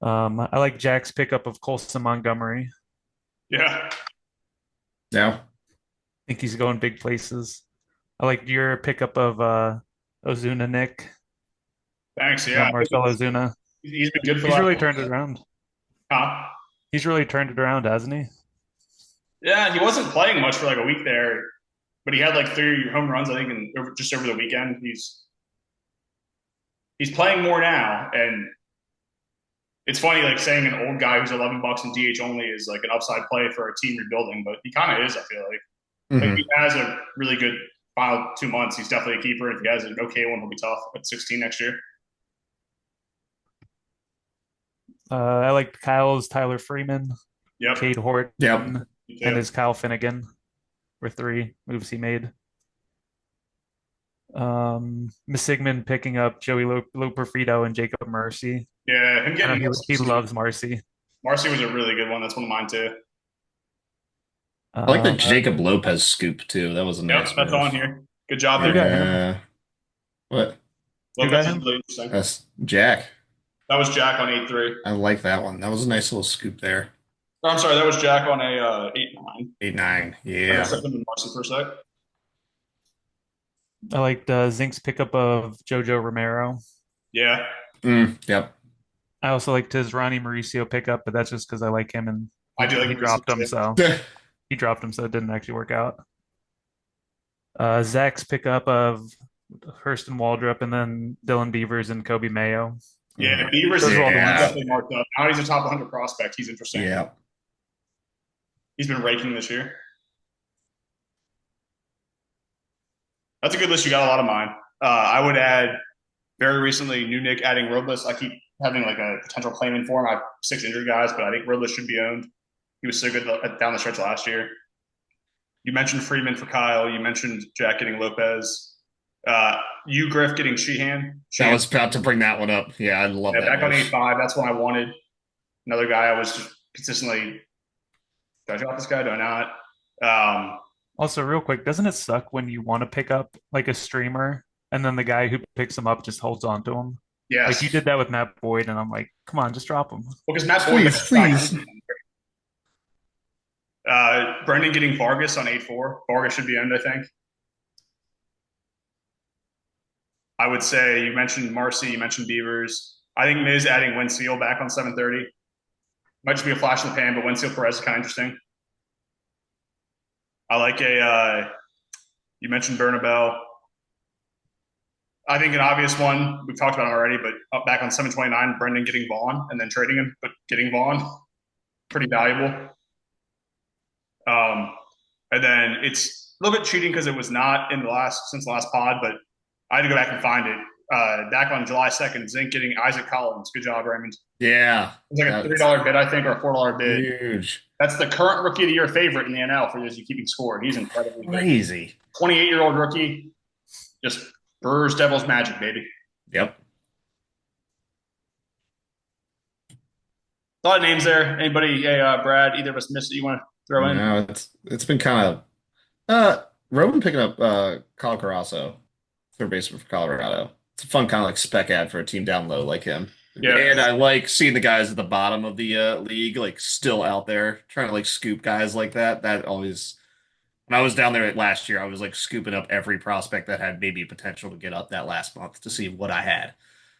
I like Jack's pickup of Colson Montgomery. Yeah. Yeah. I think he's going big places. I like your pickup of Ozuna Nick. Thanks. You Yeah. got Marcel Ozuna. He's been good for He's the really last. turned it around. Huh? He's really turned it around, hasn't he? Yeah, he wasn't playing much for like a week there, but he had like 3 home runs, I think, just over the weekend. He's playing more now, and it's funny like saying an old guy who's $11 in DH only is like an upside play for a team rebuilding, but he kind of is. I feel like. Like Mhm. he has a really good final 2 months. He's definitely a keeper. If he has an okay one, he'll be tough at 16 next year. I liked Kyle's Tyler Freeman, Yep. Cade Horton, Yep. and his Kyle Finnegan were 3 moves he made. Miss Sigmund picking up Joey Loperfido and Jacob Mercy. Yeah, him I know getting he loves Marcy. Marcy was a really good one. That's one of mine too. I like the Um, Jacob Lopez scoop too. That was a Yep, nice that's move. on here. Good job Who there. got him? Yeah. What? Who got Lopez is him? really interesting. That's Jack. That was Jack on 8-3. I like that one. That was a nice little scoop there. Oh, I'm sorry, that was Jack on a 8-9. 8-9. I Yeah. messed up him and Marcy for a sec. I liked Zink's pickup of Jojo Romero. Yeah. Yep. I also liked his Ronnie Mauricio pickup, but that's just because I like him and I do like he Mauricio dropped him, too. so he dropped him, so it didn't actually work out. Zach's pickup of Hurst and Waldrop, and then Dylan Beavers and Kobe Mayo. Yeah, Beavers Those is are all the ones. definitely marked up. Now he's a top 100 prospect. He's interesting. Yeah. He's been raking this year. That's a good list. You got a lot of mine. I would add very recently New Nick adding Robles. I keep having like a potential claim in for him. I have 6 injured guys, but I think Robles should be owned. He was so good down the stretch last year. You mentioned Freeman for Kyle. You mentioned Jack getting Lopez. You, Griff, getting Sheehan. I was about to bring that one up. Yeah, I love that. Back on 8-5. That's what I wanted. Another guy I was just consistently, do I drop this guy? Do I not? Also, real quick, doesn't it suck when you want to pick up like a streamer and then the guy who picks him up just holds on to him? Yes. Like you did that with Matt Boyd, and I'm like, come on, just drop him. Well, because Matt Boyd, please. Brendan getting Vargas on 8-4. Vargas should be owned, I think. I would say you mentioned Marcy, you mentioned Beavers. I think Miz adding Wenseal back on 730. Might just be a flash in the pan, but Wenseal Perez is kind of interesting. I like you mentioned Bernabel. I think an obvious one, we've talked about it already, but up back on 729, Brendan getting Vaughn and then trading him, but getting Vaughn, pretty valuable. And then it's a little bit cheating because it was not in since the last pod, but I had to go back and find it. Back on July 2nd, Zink getting Isaac Collins. Good job, Raymond. Yeah. It's like a $3 bid, I think, or a $4 bid. Huge. That's the current Rookie of the Year favorite in the NL for those you keeping score. He's incredibly crazy. 28-year-old rookie. Just Brewers Devils magic, baby. Yep. A lot of names there. Anybody, Brad, either of us missed it you want to throw in? No, it's been kind of Roman picking up Kyle Carrasco, third baseman for Colorado. It's a fun kind of like spec ad for a team down low like him. Yeah. And I like seeing the guys at the bottom of the league like still out there trying to like scoop guys like that. That always when I was down there last year, I was like scooping up every prospect that had maybe potential to get up that last month to see what I had.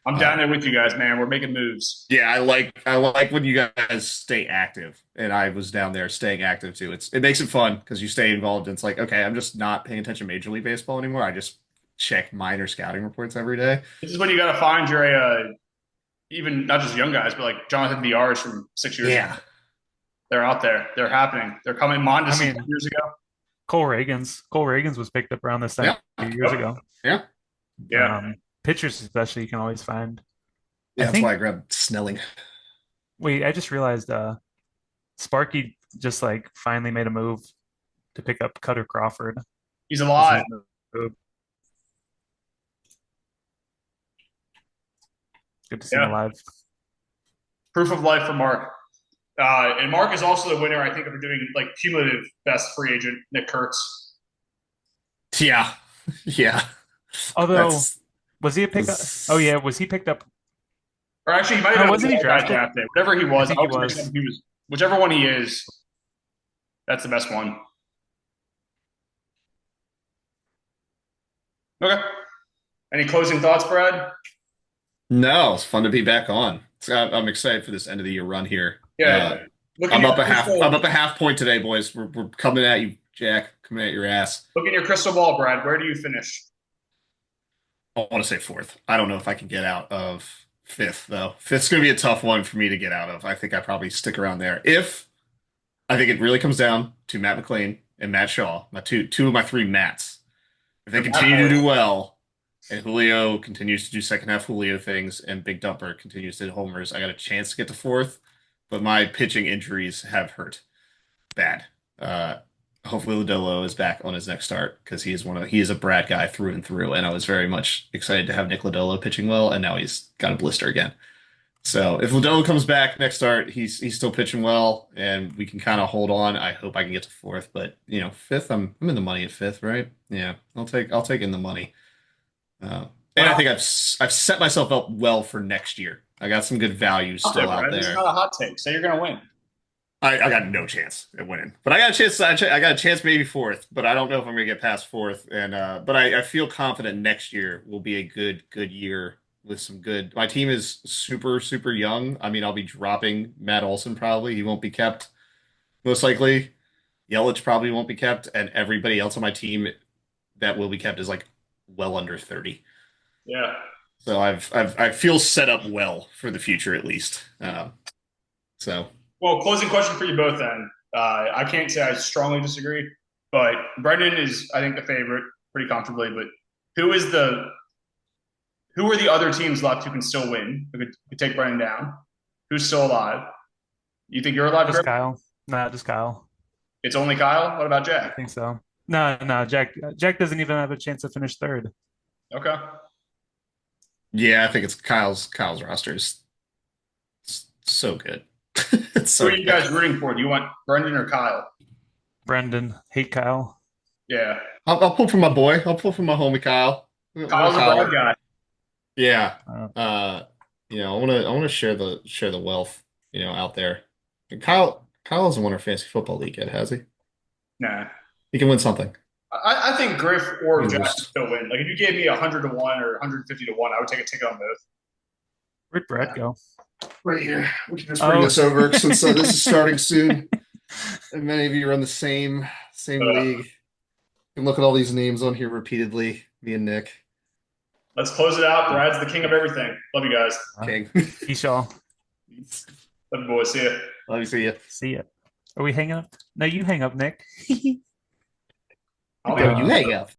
I'm down there with you guys, man. We're making moves. Yeah, I like when you guys stay active, and I was down there staying active too. It makes it fun because you stay involved. And it's like, okay, I'm just not paying attention to Major League Baseball anymore. I just check minor scouting reports every day. This is when you got to find your even not just young guys, but like Jonathan VRs from 6 years ago. They're out there. They're happening. They're coming. Mondesi years ago. Cole Reagans was picked up around this time a few years ago. Yeah. Pitchers especially you can always find. Yeah, that's why I grabbed Snelling. Wait, I just realized Sparky just like finally made a move to pick up Cutter Crawford. He's alive. Good to see him alive. Proof of life for Mark. And Mark is also the winner, I think, of doing like cumulative best free agent, Nick Kurtz. Yeah. Although, was he a pickup? Oh yeah, was he picked up? Or actually, he might have been wasn't he drafted? Whatever he was, I think he was. Whichever one he is, that's the best one. Okay. Any closing thoughts, Brad? No, it's fun to be back on. I'm excited for this end of the year run here. Yeah. I'm up a half point today, boys. We're coming at you, Jack. Coming at your ass. Look in your crystal ball, Brad. Where do you finish? I want to say fourth. I don't know if I can get out of fifth, though. Fifth's going to be a tough one for me to get out of. I think I probably stick around there. I think it really comes down to Matt McLean and Matt Shaw, my two of my 3 Matts. If they continue to do well, and Julio continues to do second half Julio things, and Big Dumper continues to hit homers, I got a chance to get to fourth, but my pitching injuries have hurt bad. Hopefully Lodolo is back on his next start because he is a Brad guy through and through, and I was very much excited to have Nick Lodolo pitching well, and now he's got a blister again. So if Lodolo comes back next start, he's still pitching well, and we can kind of hold on. I hope I can get to fourth, but fifth, I'm in the money at fifth, right? Yeah, I'll take in the money. And I think I've set myself up well for next year. I got some good values still out there. This is not a hot take. Say you're going to win. I got no chance at winning, but I got a chance. I got a chance maybe fourth, but I don't know if I'm going to get past fourth. And but I feel confident next year will be a good year with some good. My team is super young. I mean, I'll be dropping Matt Olson probably. He won't be kept most likely. Yelich probably won't be kept, and everybody else on my team that will be kept is like well under 30. Yeah. So I feel set up well for the future at least. So Well, closing question for you both then. I can't say I strongly disagree, but Brendan is, I think, the favorite pretty comfortably. But who are the other teams left who can still win? Who could take Brendan down? Who's still alive? You think you're alive, Just Griff? Kyle. No, just Kyle. It's only Kyle. What about I Jack? think so. No, Jack doesn't even have a chance to finish third. Okay. yeah, I think it's Kyle's roster is so good. It's so Who are you good. guys rooting for? Do you want Brendan or Kyle? Brendan, hate Kyle. Yeah. I'll pull for my boy. I'll pull for my homie Kyle. Kyle's a Brad guy. Yeah. Uh, I want to share the wealth, out there. And Kyle hasn't won our fantasy football league yet, has he? Nah. He can win something. I think Griff or He Jack was- would still win. Like if you gave me 100 to 1 or 150 to 1, I would take a ticket on both. Where'd Brad go? Right here. We can just bring this over since this is starting soon. And many of you are in the same league. You can look at all these names on here repeatedly. Me and Nick. Let's close it out. Brad's the king of everything. Love you guys. King. Esau. Love you boys. See ya. Let me see you. See ya. Are we hanging up? No, you hang up, Nick. I'll No, be you hang up.